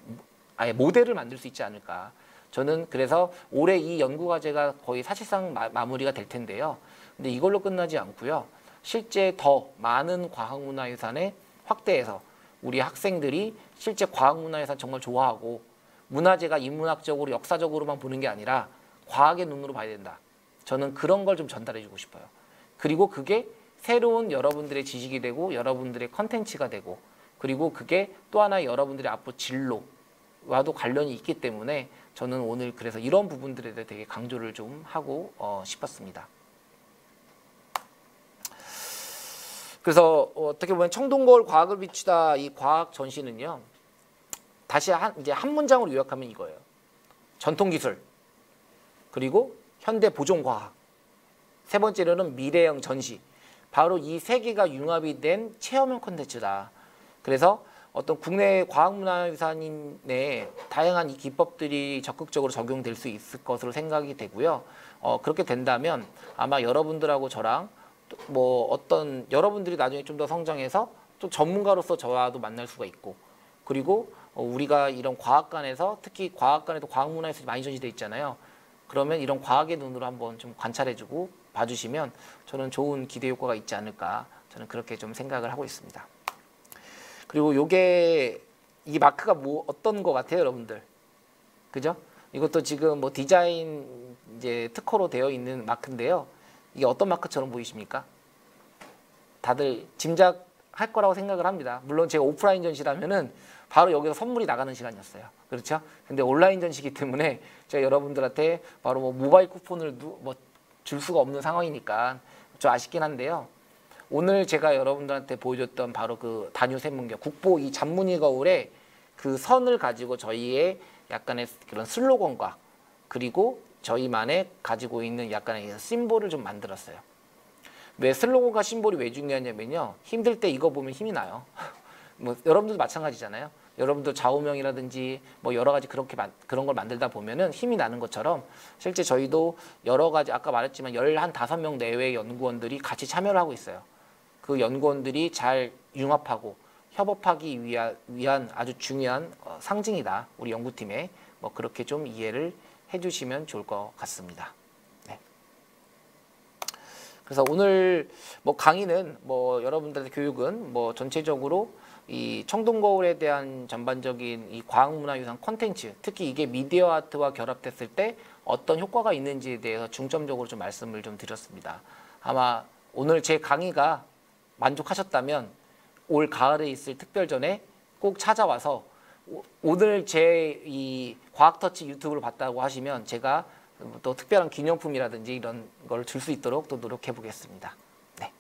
아예 모델을 만들 수 있지 않을까. 저는 그래서 올해 이 연구과제가 거의 사실상 마무리가 될 텐데요. 근데 이걸로 끝나지 않고요. 실제 더 많은 과학문화유산에 확대해서 우리 학생들이 실제 과학문화유산 정말 좋아하고, 문화재가 인문학적으로 역사적으로만 보는 게 아니라 과학의 눈으로 봐야 된다. 저는 그런 걸 좀 전달해 주고 싶어요. 그리고 그게 새로운 여러분들의 지식이 되고 여러분들의 컨텐츠가 되고, 그리고 그게 또 하나의 여러분들의 앞으로 진로와도 관련이 있기 때문에 저는 오늘 그래서 이런 부분들에 대해 되게 강조를 좀 하고 싶었습니다. 그래서 어떻게 보면 청동거울 과학을 비추다 이 과학 전시는요. 다시 이제 한 문장으로 요약하면 이거예요. 전통기술, 그리고 현대 보존과학, 세 번째로는 미래형 전시. 바로 이 3개가 융합이 된 체험형 콘텐츠다. 그래서 어떤 국내 과학문화유산의 다양한 이 기법들이 적극적으로 적용될 수 있을 것으로 생각이 되고요. 그렇게 된다면 아마 여러분들하고 저랑 뭐 어떤 여러분들이 나중에 좀 더 성장해서 또 전문가로서 저와도 만날 수가 있고, 그리고 우리가 이런 과학관에서, 특히 과학관에도 과학문화유산이 많이 전시되어 있잖아요. 그러면 이런 과학의 눈으로 한번 좀 관찰해주고 봐주시면 저는 좋은 기대 효과가 있지 않을까, 저는 그렇게 좀 생각을 하고 있습니다. 그리고 요게 이 마크가 뭐 어떤 거 같아요, 여러분들? 그죠? 이것도 지금 뭐 디자인 이제 특허로 되어 있는 마크인데요. 이게 어떤 마크처럼 보이십니까? 다들 짐작할 거라고 생각을 합니다. 물론 제가 오프라인 전시라면은 바로 여기서 선물이 나가는 시간이었어요. 그렇죠? 근데 온라인 전시기 때문에 제가 여러분들한테 바로 뭐 모바일 쿠폰을 뭐 줄 수가 없는 상황이니까 좀 아쉽긴 한데요. 오늘 제가 여러분들한테 보여줬던 바로 그 단유생문경 국보 이 잔무늬 거울의 그 선을 가지고 저희의 약간의 그런 슬로건과, 그리고 저희만의 가지고 있는 약간의 심볼을 좀 만들었어요. 왜 슬로건과 심볼이 왜 중요하냐면요. 힘들 때 이거 보면 힘이 나요. 뭐 여러분들도 마찬가지잖아요. 여러분들 좌우명이라든지 뭐 여러 가지 그런 걸 만들다 보면은 힘이 나는 것처럼, 실제 저희도 여러 가지 아까 말했지만 15명 내외의 연구원들이 같이 참여를 하고 있어요. 그 연구원들이 잘 융합하고 협업하기 위한 아주 중요한 상징이다. 우리 연구팀에 뭐 그렇게 좀 이해를 해주시면 좋을 것 같습니다. 네. 그래서 오늘 뭐 강의는 뭐 여러분들의 교육은 뭐 전체적으로 이 청동거울에 대한 전반적인 이 과학문화유산 콘텐츠, 특히 이게 미디어 아트와 결합됐을 때 어떤 효과가 있는지에 대해서 중점적으로 좀 말씀을 좀 드렸습니다. 아마 오늘 제 강의가 만족하셨다면 올 가을에 있을 특별전에 꼭 찾아와서 오늘 제 이 과학터치 유튜브를 봤다고 하시면 제가 또 특별한 기념품이라든지 이런 걸 줄 수 있도록 또 노력해 보겠습니다. 네.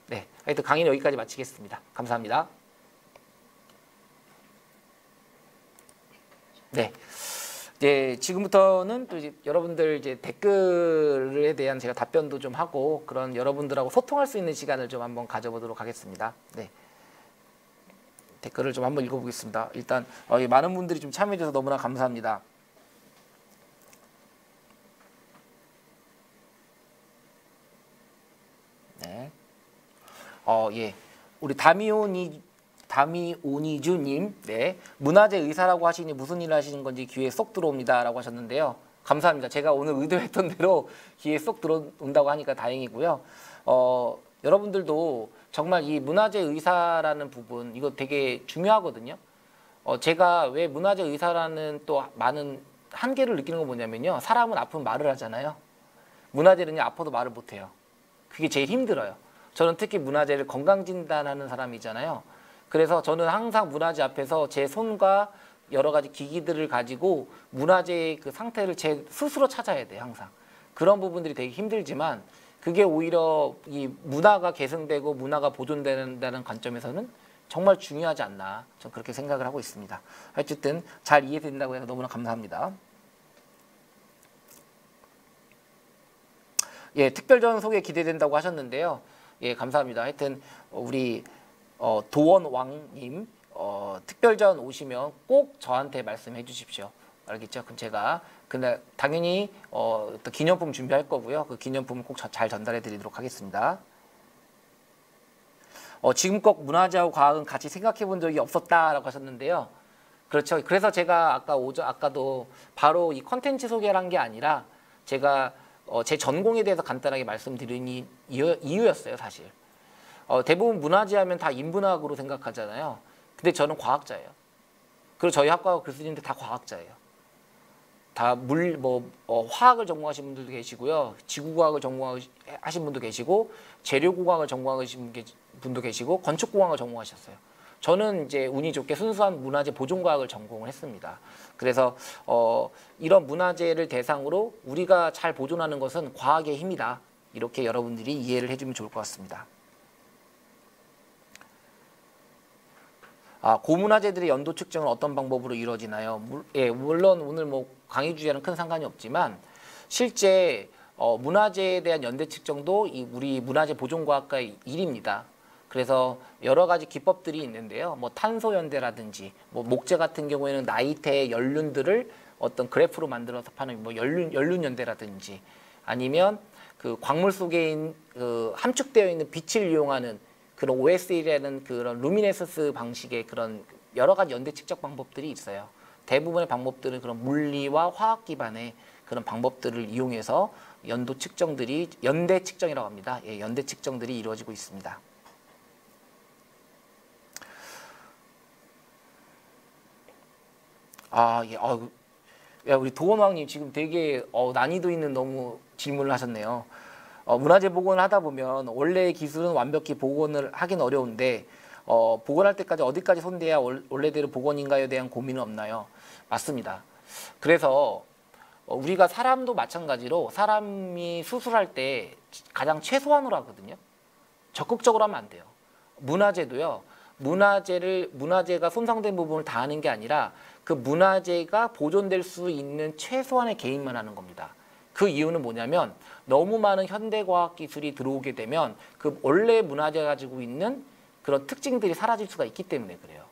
네. 하여튼 강의는 여기까지 마치겠습니다. 감사합니다. 네. 이제 지금부터는 또 이제 여러분들 이제 댓글에 대한 제가 답변도 좀 하고 그런 여러분들하고 소통할 수 있는 시간을 좀 한번 가져보도록 하겠습니다. 네. 댓글을 좀 한번 읽어보겠습니다. 일단 많은 분들이 좀 참여해 주셔서 너무나 감사합니다. 네. 예. 우리 다미오니주님, 네. 문화재 의사라고 하시니 무슨 일을 하시는 건지 귀에 쏙 들어옵니다. 라고 하셨는데요. 감사합니다. 제가 오늘 의도했던 대로 귀에 쏙 들어온다고 하니까 다행이고요. 여러분들도 정말 이 문화재 의사라는 부분, 이거 되게 중요하거든요. 제가 왜 문화재 의사라는 또 많은 한계를 느끼는 건 뭐냐면요. 사람은 아프면 말을 하잖아요. 문화재는요, 아파도 말을 못해요. 그게 제일 힘들어요. 저는 특히 문화재를 건강진단하는 사람이잖아요. 그래서 저는 항상 문화재 앞에서 제 손과 여러 가지 기기들을 가지고 문화재의 그 상태를 제 스스로 찾아야 돼요. 항상. 그런 부분들이 되게 힘들지만 그게 오히려 이 문화가 계승되고 문화가 보존된다는 관점에서는 정말 중요하지 않나. 저는 그렇게 생각을 하고 있습니다. 어쨌든 잘 이해된다고 해서 너무나 감사합니다. 예, 특별전 소개 기대된다고 하셨는데요. 예, 감사합니다. 하여튼 우리 도원왕님 특별전 오시면 꼭 저한테 말씀해 주십시오. 알겠죠? 그럼 제가 근데 당연히 또 기념품 준비할 거고요. 그 기념품을 꼭 잘 전달해 드리도록 하겠습니다. 지금껏 문화재하고 과학은 같이 생각해 본 적이 없었다라고 하셨는데요. 그렇죠. 그래서 제가 아까도 바로 이 컨텐츠 소개를 한 게 아니라 제가 제 전공에 대해서 간단하게 말씀드린 이유였어요, 사실. 대부분 문화재 하면 다 인문학으로 생각하잖아요. 근데 저는 과학자예요. 그리고 저희 학과 교수님들 다 과학자예요. 다 화학을 전공하신 분들도 계시고요. 지구과학을 전공하신 분도 계시고, 재료공학을 전공하신 분도 계시고, 건축공학을 전공하셨어요. 저는 이제 운이 좋게 순수한 문화재 보존과학을 전공을 했습니다. 그래서 이런 문화재를 대상으로 우리가 잘 보존하는 것은 과학의 힘이다. 이렇게 여러분들이 이해를 해주면 좋을 것 같습니다. 고문화재들의 연도 측정은 어떤 방법으로 이루어지나요? 예, 물론 오늘 뭐 강의 주제는 큰 상관이 없지만 실제 문화재에 대한 연대 측정도 우리 문화재 보존과학과의 일입니다. 그래서 여러 가지 기법들이 있는데요. 뭐 탄소 연대라든지 뭐 목재 같은 경우에는 나이테의 연륜들을 어떤 그래프로 만들어서 파는 뭐 연륜 연대라든지 아니면 그 광물 속에 함축되어 있는 빛을 이용하는 그런 OSL이라는 그런 루미네센스 방식의 그런 여러 가지 연대 측정 방법들이 있어요. 대부분의 방법들은 그런 물리와 화학 기반의 그런 방법들을 이용해서 연대 측정이라고 합니다. 예, 연대 측정들이 이루어지고 있습니다. 예, 우리 도원왕님 지금 되게 난이도 있는 너무 질문을 하셨네요. 문화재 복원을 하다 보면 원래의 기술은 완벽히 복원을 하긴 어려운데 복원할 때까지 어디까지 손대야 원래대로 복원인가에 대한 고민은 없나요? 맞습니다. 그래서 우리가 사람도 마찬가지로 사람이 수술할 때 가장 최소한으로 하거든요. 적극적으로 하면 안 돼요. 문화재도요. 문화재가 손상된 부분을 다 하는 게 아니라 그 문화재가 보존될 수 있는 최소한의 개입만 하는 겁니다. 그 이유는 뭐냐면 너무 많은 현대과학 기술이 들어오게 되면 그 원래 문화재가 가지고 있는 그런 특징들이 사라질 수가 있기 때문에 그래요.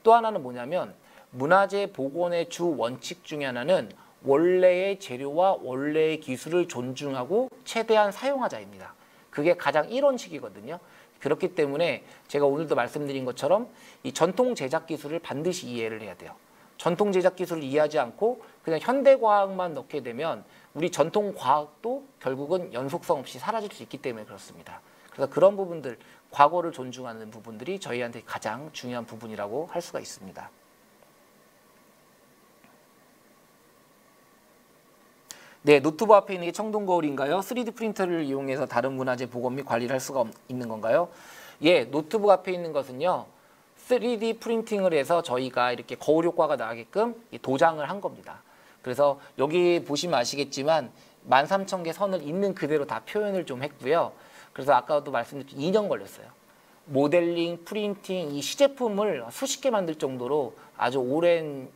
또 하나는 뭐냐면 문화재 복원의 주 원칙 중에 하나는 원래의 재료와 원래의 기술을 존중하고 최대한 사용하자입니다. 그게 가장 1원칙이거든요. 그렇기 때문에 제가 오늘도 말씀드린 것처럼 이 전통 제작 기술을 반드시 이해를 해야 돼요. 전통 제작 기술을 이해하지 않고 그냥 현대 과학만 넣게 되면 우리 전통 과학도 결국은 연속성 없이 사라질 수 있기 때문에 그렇습니다. 그래서 그런 부분들, 과거를 존중하는 부분들이 저희한테 가장 중요한 부분이라고 할 수가 있습니다. 네, 노트북 앞에 있는 게 청동 거울인가요? 3D 프린터를 이용해서 다른 문화재 복원 및 관리를 할 수가 있는 건가요? 예, 노트북 앞에 있는 것은요. 3D 프린팅을 해서 저희가 이렇게 거울 효과가 나게끔 도장을 한 겁니다. 그래서 여기 보시면 아시겠지만 13,000개 선을 있는 그대로 다 표현을 좀 했고요. 그래서 아까도 말씀드렸죠. 2년 걸렸어요. 모델링, 프린팅, 이 시제품을 수십 개 만들 정도로 아주 오랜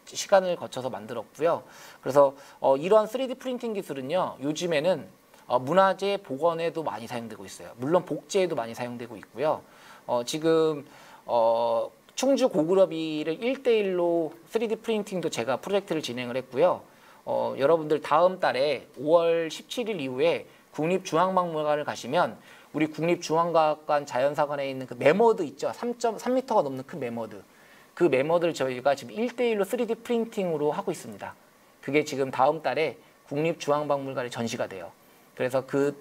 시간을 거쳐서 만들었고요. 그래서 이러한 3D 프린팅 기술은요. 요즘에는 문화재 복원에도 많이 사용되고 있어요. 물론 복제에도 많이 사용되고 있고요. 지금 충주 고구려비를 1:1로 3D 프린팅도 제가 프로젝트를 진행을 했고요. 여러분들 다음 달에 5월 17일 이후에 국립중앙박물관을 가시면 우리 국립중앙과학관 자연사관에 있는 그 매머드 있죠. 3.3m가 넘는 큰 매머드. 그 매머드를 저희가 지금 1:1로 3D 프린팅으로 하고 있습니다. 그게 지금 다음 달에 국립중앙박물관에 전시가 돼요. 그래서 그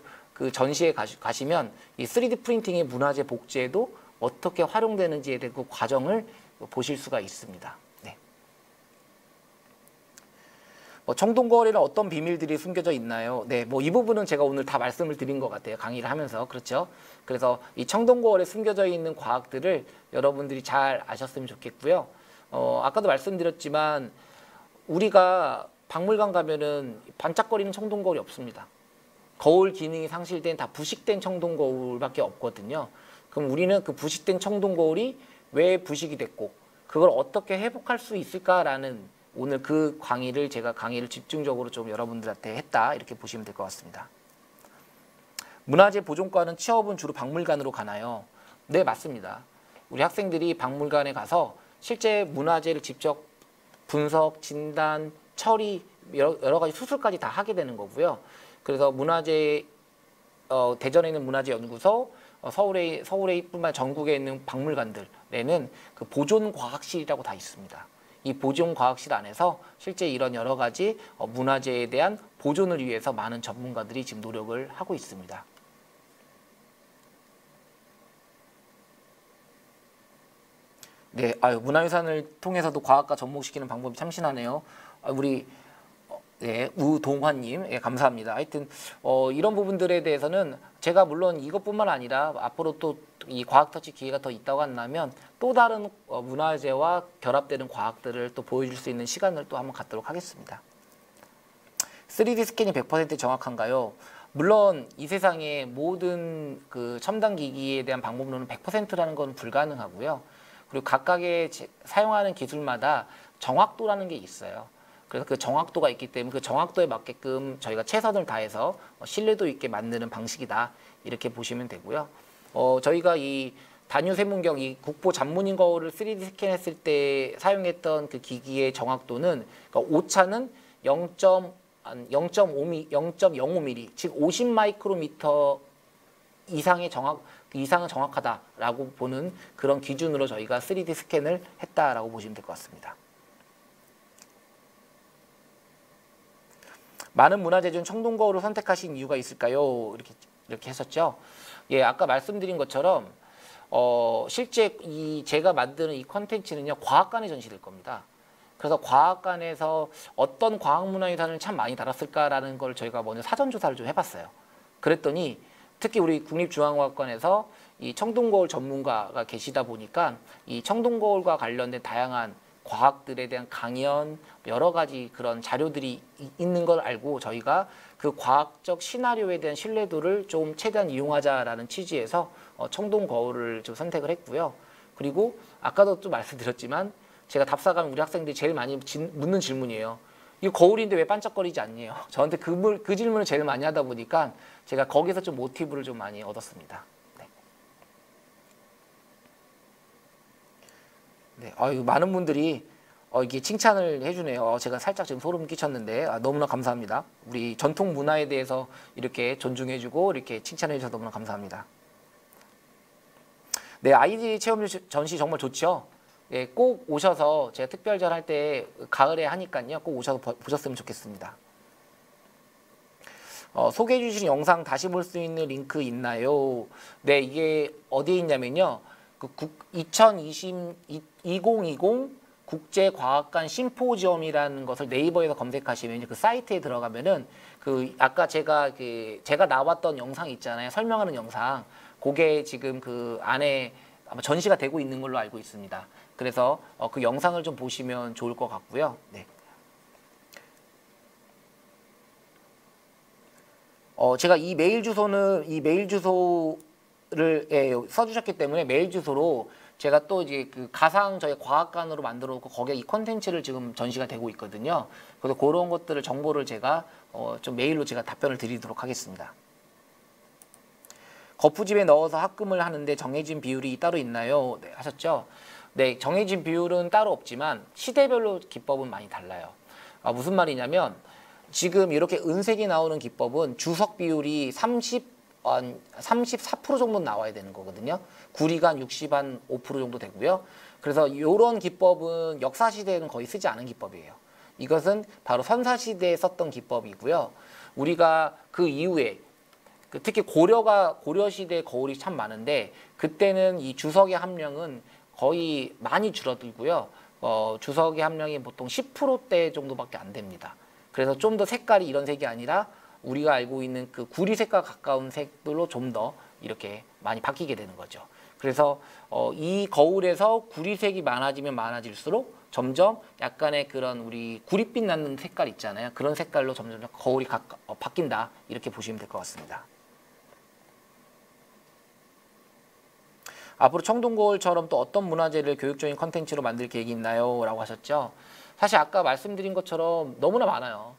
전시에 가시면 이 3D 프린팅의 문화재 복제에도 어떻게 활용되는지에 대한 그 과정을 보실 수가 있습니다. 네. 청동거울에는 어떤 비밀들이 숨겨져 있나요? 네, 이 부분은 제가 오늘 다 말씀을 드린 것 같아요. 강의를 하면서. 그렇죠? 그래서 이 청동거울에 숨겨져 있는 과학들을 여러분들이 잘 아셨으면 좋겠고요. 아까도 말씀드렸지만 우리가 박물관 가면은 반짝거리는 청동거울이 없습니다. 거울 기능이 상실된 다 부식된 청동거울밖에 없거든요. 그럼 우리는 그 부식된 청동거울이 왜 부식이 됐고 그걸 어떻게 회복할 수 있을까라는 오늘 그 제가 강의를 집중적으로 좀 여러분들한테 했다 이렇게 보시면 될 것 같습니다. 문화재 보존과는 취업은 주로 박물관으로 가나요? 네, 맞습니다. 우리 학생들이 박물관에 가서 실제 문화재를 직접 분석, 진단, 처리, 여러 가지 수술까지 다 하게 되는 거고요. 그래서 문화재 대전에 있는 문화재연구소, 서울에 뿐만 전국에 있는 박물관들에는 그 보존과학실이라고 다 있습니다. 이 보존과학실 안에서 실제 이런 여러 가지 문화재에 대한 보존을 위해서 많은 전문가들이 지금 노력을 하고 있습니다. 네, 문화유산을 통해서도 과학과 접목시키는 방법이 참신하네요. 우리 네, 우동환님, 예, 감사합니다. 하여튼 이런 부분들에 대해서는 제가 물론 이것뿐만 아니라 앞으로 또 이 과학터치 기회가 더 있다고 한다면 또 다른 문화재와 결합되는 과학들을 또 보여줄 수 있는 시간을 또 한번 갖도록 하겠습니다. 3D 스캔이 100% 정확한가요? 물론 이 세상의 모든 그 첨단 기기에 대한 방법론은 100%라는 건 불가능하고요. 그리고 각각의 사용하는 기술마다 정확도라는 게 있어요. 그래서 그 정확도가 있기 때문에 그 정확도에 맞게끔 저희가 최선을 다해서 신뢰도 있게 만드는 방식이다. 이렇게 보시면 되고요. 저희가 이 단유세문경, 이 국보 잔문인 거울을 3D 스캔했을 때 사용했던 그 기기의 정확도는 그러니까 오차는 0.05mm, 즉 50 마이크로미터 이상은 정확하다라고 보는 그런 기준으로 저희가 3D 스캔을 했다라고 보시면 될 것 같습니다. 많은 문화재 중 청동거울을 선택하신 이유가 있을까요? 이렇게 했었죠. 예, 아까 말씀드린 것처럼 실제 제가 만드는 이 컨텐츠는요 과학관에 전시될 겁니다. 그래서 과학관에서 어떤 과학문화유산을 참 많이 다뤘을까라는 걸 저희가 먼저 사전조사를 좀 해봤어요. 그랬더니 특히 우리 국립중앙과학관에서 이 청동거울 전문가가 계시다 보니까 이 청동거울과 관련된 다양한 과학들에 대한 강연, 여러 가지 그런 자료들이 있는 걸 알고 저희가 그 과학적 시나리오에 대한 신뢰도를 좀 최대한 이용하자라는 취지에서 청동거울을 좀 선택을 했고요. 그리고 아까도 좀 말씀드렸지만 제가 답사관 우리 학생들이 제일 많이 묻는 질문이에요. 이거 거울인데 왜 반짝거리지 않니요? 저한테 그 질문을 제일 많이 하다 보니까 제가 거기서 좀 모티브를 좀 많이 얻었습니다. 네, 많은 분들이 이게 칭찬을 해주네요. 제가 살짝 지금 소름 끼쳤는데 너무나 감사합니다. 우리 전통 문화에 대해서 이렇게 존중해주고 이렇게 칭찬해 주셔서 너무나 감사합니다. 네, 아이디 체험 전시 정말 좋죠. 예, 꼭 오셔서 제가 특별전 할 때 가을에 하니까요. 꼭 오셔서 보셨으면 좋겠습니다. 소개해 주신 영상 다시 볼 수 있는 링크 있나요? 네, 이게 어디에 있냐면요. 2020 국제과학관 심포지엄이라는 것을 네이버에서 검색하시면 그 사이트에 들어가면은 그 아까 제가 나왔던 영상 있잖아요. 설명하는 영상. 그게 지금 그 안에 아마 전시가 되고 있는 걸로 알고 있습니다. 그래서 그 영상을 좀 보시면 좋을 것 같고요. 네. 제가 이 메일 주소를 써주셨기 때문에 메일 주소로 제가 또 이제 그 가상 저희 과학관으로 만들어 놓고 거기에 이 콘텐츠를 지금 전시가 되고 있거든요. 그래서 그런 것들을 정보를 제가 좀 메일로 제가 답변을 드리도록 하겠습니다. 거푸집에 넣어서 합금을 하는데 정해진 비율이 따로 있나요? 네, 하셨죠? 네, 정해진 비율은 따로 없지만 시대별로 기법은 많이 달라요. 무슨 말이냐면 지금 이렇게 은색이 나오는 기법은 주석 비율이 34% 정도 나와야 되는 거거든요. 구리가 한 5% 정도 되고요. 그래서 이런 기법은 역사시대에는 거의 쓰지 않은 기법이에요. 이것은 바로 선사시대에 썼던 기법이고요. 우리가 그 이후에 특히 고려시대 거울이 참 많은데 그때는 이 주석의 함량은 거의 많이 줄어들고요. 주석의 함량이 보통 10%대 정도밖에 안 됩니다. 그래서 좀 더 색깔이 이런 색이 아니라 우리가 알고 있는 그 구리색과 가까운 색들로 좀 더 이렇게 많이 바뀌게 되는 거죠. 그래서 이 거울에서 구리색이 많아지면 많아질수록 점점 약간의 그런 우리 구릿빛 나는 색깔 있잖아요. 그런 색깔로 점점 거울이 바뀐다. 이렇게 보시면 될 것 같습니다. 앞으로 청동거울처럼 또 어떤 문화재를 교육적인 컨텐츠로 만들 계획이 있나요? 라고 하셨죠. 사실 아까 말씀드린 것처럼 너무나 많아요.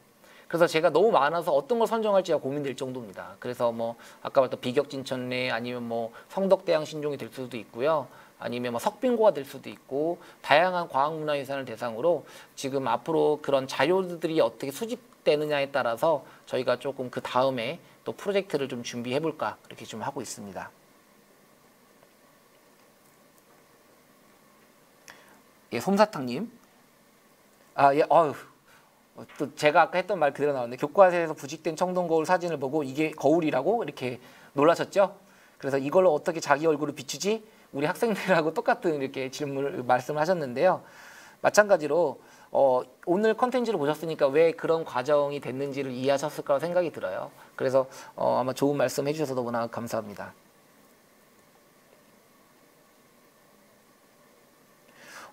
그래서 제가 너무 많아서 어떤 걸 선정할지가 고민될 정도입니다. 그래서 뭐 아까 봤던 비격진천례 아니면 뭐 성덕대왕 신종이 될 수도 있고요. 아니면 뭐 석빙고가 될 수도 있고 다양한 과학문화유산을 대상으로 지금 앞으로 그런 자료들이 어떻게 수집되느냐에 따라서 저희가 조금 그 다음에 또 프로젝트를 좀 준비해 볼까 그렇게 좀 하고 있습니다. 예, 솜사탕님. 예, 또 제가 아까 했던 말 그대로 나왔는데 교과서에서 부직된 청동거울 사진을 보고 이게 거울이라고 이렇게 놀라셨죠? 그래서 이걸로 어떻게 자기 얼굴을 비추지? 우리 학생들하고 똑같은 이렇게 말씀을 하셨는데요. 마찬가지로 오늘 컨텐츠를 보셨으니까 왜 그런 과정이 됐는지를 이해하셨을 거라고 생각이 들어요. 그래서 아마 좋은 말씀 해주셔서 너무나 감사합니다.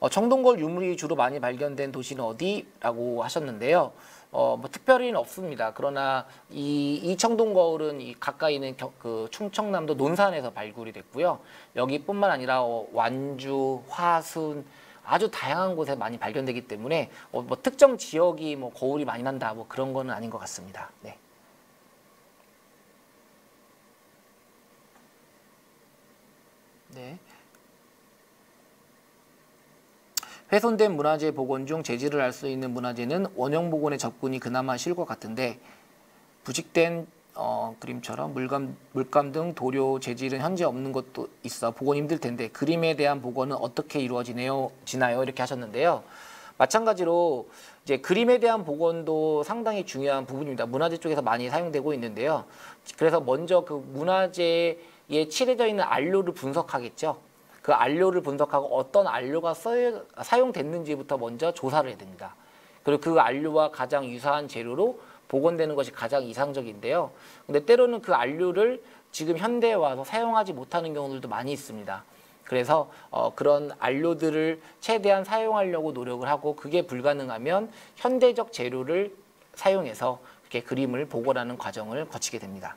청동거울 유물이 주로 많이 발견된 도시는 어디라고 하셨는데요. 뭐 특별히는 없습니다. 그러나 이 청동거울은 이 가까이 있는 그 충청남도 논산에서 발굴이 됐고요. 여기뿐만 아니라 완주, 화순 아주 다양한 곳에 많이 발견되기 때문에 뭐 특정 지역이 뭐 거울이 많이 난다 뭐 그런 거는 아닌 것 같습니다. 네. 네. 훼손된 문화재 복원 중 재질을 알 수 있는 문화재는 원형 복원에 접근이 그나마 쉬울 것 같은데 부직된 그림처럼 물감 등 도료 재질은 현재 없는 것도 있어 복원 힘들 텐데 그림에 대한 복원은 어떻게 지나요? 이렇게 하셨는데요. 마찬가지로 이제 그림에 대한 복원도 상당히 중요한 부분입니다. 문화재 쪽에서 많이 사용되고 있는데요. 그래서 먼저 그 문화재에 칠해져 있는 안료를 분석하겠죠. 그 안료를 분석하고 어떤 안료가 사용됐는지부터 먼저 조사를 해야 됩니다. 그리고 그 안료와 가장 유사한 재료로 복원되는 것이 가장 이상적인데요. 근데 때로는 그 안료를 지금 현대에 와서 사용하지 못하는 경우들도 많이 있습니다. 그래서 그런 안료들을 최대한 사용하려고 노력을 하고 그게 불가능하면 현대적 재료를 사용해서 이렇게 그림을 복원하는 과정을 거치게 됩니다.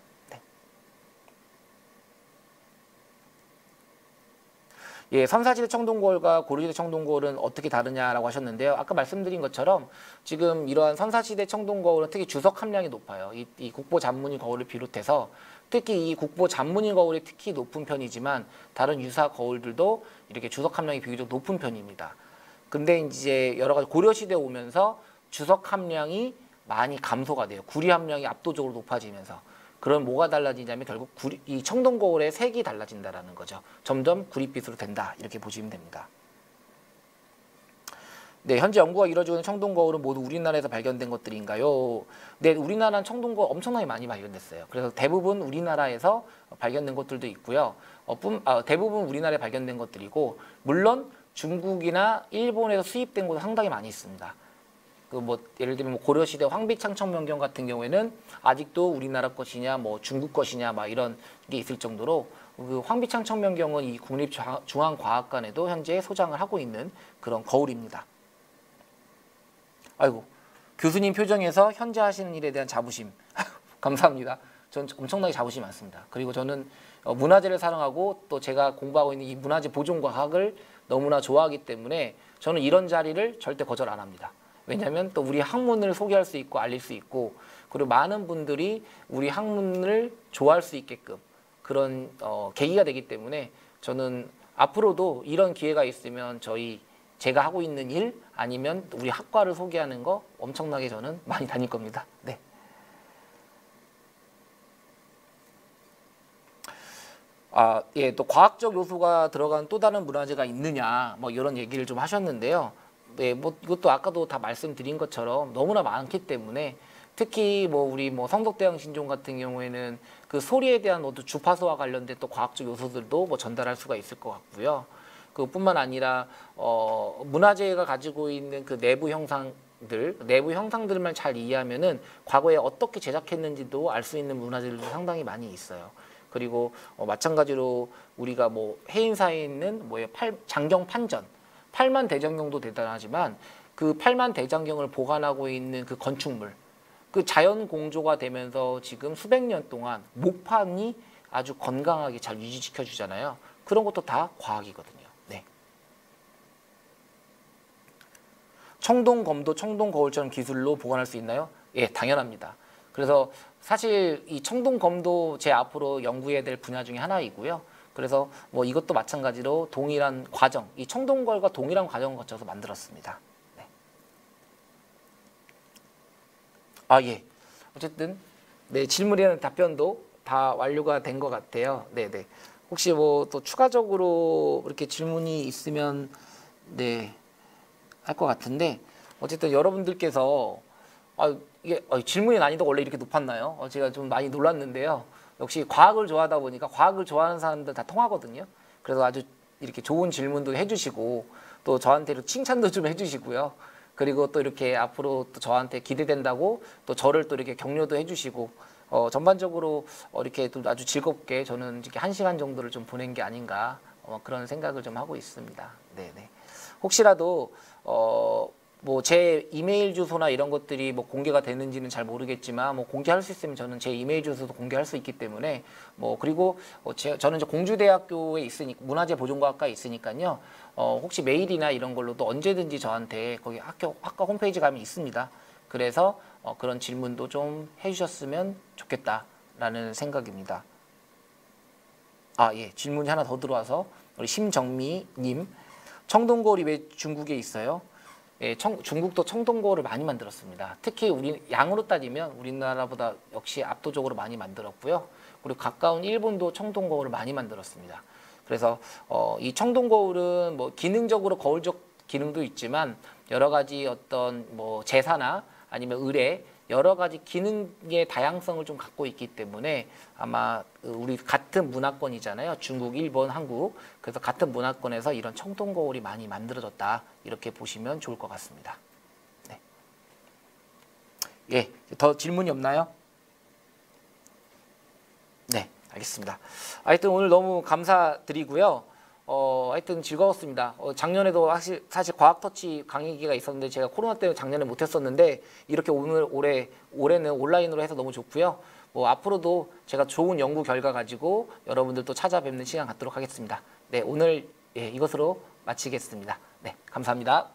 예, 선사시대 청동거울과 고려시대 청동거울은 어떻게 다르냐라고 하셨는데요. 아까 말씀드린 것처럼 지금 이러한 선사시대 청동거울은 특히 주석 함량이 높아요. 이 국보 잔무늬 거울을 비롯해서 특히 이 국보 잔무늬 거울이 특히 높은 편이지만 다른 유사 거울들도 이렇게 주석 함량이 비교적 높은 편입니다. 근데 이제 여러 가지 고려시대에 오면서 주석 함량이 많이 감소가 돼요. 구리 함량이 압도적으로 높아지면서. 그럼 뭐가 달라지냐면 결국 이 청동 거울의 색이 달라진다라는 거죠. 점점 구릿빛으로 된다. 이렇게 보시면 됩니다. 네, 현재 연구가 이루어지고 있는 청동 거울은 모두 우리나라에서 발견된 것들인가요? 네, 우리나라는 청동 거울 엄청나게 많이 발견됐어요. 그래서 대부분 우리나라에서 발견된 것들도 있고요. 대부분 우리나라에 발견된 것들이고, 물론 중국이나 일본에서 수입된 것도 상당히 많이 있습니다. 예를 들면 고려시대 황비창청명경 같은 경우에는 아직도 우리나라 것이냐, 중국 것이냐, 이런 게 있을 정도로 그 황비창청명경은 이 국립중앙과학관에도 현재 소장을 하고 있는 그런 거울입니다. 아이고, 교수님 표정에서 현재 하시는 일에 대한 자부심 감사합니다. 전 엄청나게 자부심이 많습니다. 그리고 저는 문화재를 사랑하고 또 제가 공부하고 있는 이 문화재 보존과학을 너무나 좋아하기 때문에 저는 이런 자리를 절대 거절 안 합니다. 왜냐하면 또 우리 학문을 소개할 수 있고 알릴 수 있고, 그리고 많은 분들이 우리 학문을 좋아할 수 있게끔 그런 계기가 되기 때문에 저는 앞으로도 이런 기회가 있으면 제가 하고 있는 일 아니면 우리 학과를 소개하는 거 엄청나게 저는 많이 다닐 겁니다. 네. 예, 또 과학적 요소가 들어간 또 다른 문화재가 있느냐, 이런 얘기를 좀 하셨는데요. 네, 이것도 아까도 다 말씀드린 것처럼 너무나 많기 때문에, 특히 우리 성덕대왕 신종 같은 경우에는 그 소리에 대한 주파수와 관련된 또 과학적 요소들도 전달할 수가 있을 것 같고요. 그뿐만 아니라 문화재가 가지고 있는 그 내부 형상들만 잘 이해하면은 과거에 어떻게 제작했는지도 알 수 있는 문화재들도 상당히 많이 있어요. 그리고 마찬가지로 우리가 해인사에 있는 장경판전, 팔만대장경도 대단하지만 그 팔만대장경을 보관하고 있는 그 건축물, 그 자연 공조가 되면서 지금 수백 년 동안 목판이 아주 건강하게 잘 유지시켜 주잖아요. 그런 것도 다 과학이거든요. 네. 청동검도 청동거울처럼 기술로 보관할 수 있나요? 예, 당연합니다. 그래서 사실 이 청동검도 제 앞으로 연구해야 될 분야 중에 하나이고요. 그래서 이것도 마찬가지로 동일한 과정, 이 청동거울과 동일한 과정을 거쳐서 만들었습니다. 네. 예. 어쨌든 네, 질문에는 답변도 다 완료가 된 것 같아요. 네네. 혹시 또 추가적으로 이렇게 질문이 있으면 네, 할 것 같은데, 어쨌든 여러분들께서 이게 질문의 난이도가 원래 이렇게 높았나요? 제가 좀 많이 놀랐는데요. 역시 과학을 좋아하다 보니까 과학을 좋아하는 사람들 다 통하거든요. 그래서 아주 이렇게 좋은 질문도 해주시고 또 저한테 칭찬도 좀 해주시고요. 그리고 또 이렇게 앞으로 또 저한테 기대된다고 또 저를 또 이렇게 격려도 해주시고 전반적으로 이렇게 또 아주 즐겁게 저는 이렇게 1시간 정도를 좀 보낸 게 아닌가 그런 생각을 좀 하고 있습니다. 네네. 혹시라도 제 이메일 주소나 이런 것들이 공개가 되는지는 잘 모르겠지만 공개할 수 있으면 저는 제 이메일 주소도 공개할 수 있기 때문에 그리고 저는 이제 공주대학교에 있으니까 문화재 보존과학과에 있으니까요. 혹시 메일이나 이런 걸로도 언제든지 저한테 거기 학과 홈페이지 가면 있습니다. 그래서 그런 질문도 좀 해주셨으면 좋겠다라는 생각입니다. 예, 질문이 하나 더 들어와서 우리 심정미님, 청동거울이 왜 중국에 있어요? 예, 중국도 청동거울을 많이 만들었습니다. 특히 양으로 따지면 우리나라보다 역시 압도적으로 많이 만들었고요. 그리고 가까운 일본도 청동거울을 많이 만들었습니다. 그래서 이 청동거울은 기능적으로 거울적 기능도 있지만 여러 가지 어떤 제사나 아니면 의례 여러 가지 기능의 다양성을 좀 갖고 있기 때문에 아마 우리 같은 문화권이잖아요. 중국, 일본, 한국. 그래서 같은 문화권에서 이런 청동거울이 많이 만들어졌다. 이렇게 보시면 좋을 것 같습니다. 네. 예, 더 질문이 없나요? 네, 알겠습니다. 하여튼 오늘 너무 감사드리고요. 하여튼 즐거웠습니다. 작년에도 사실 과학터치 강의기가 있었는데 제가 코로나 때문에 작년에 못했었는데 이렇게 올해는 온라인으로 해서 너무 좋고요. 앞으로도 제가 좋은 연구 결과 가지고 여러분들 또 찾아뵙는 시간 갖도록 하겠습니다. 네, 오늘 이것으로 마치겠습니다. 네, 감사합니다.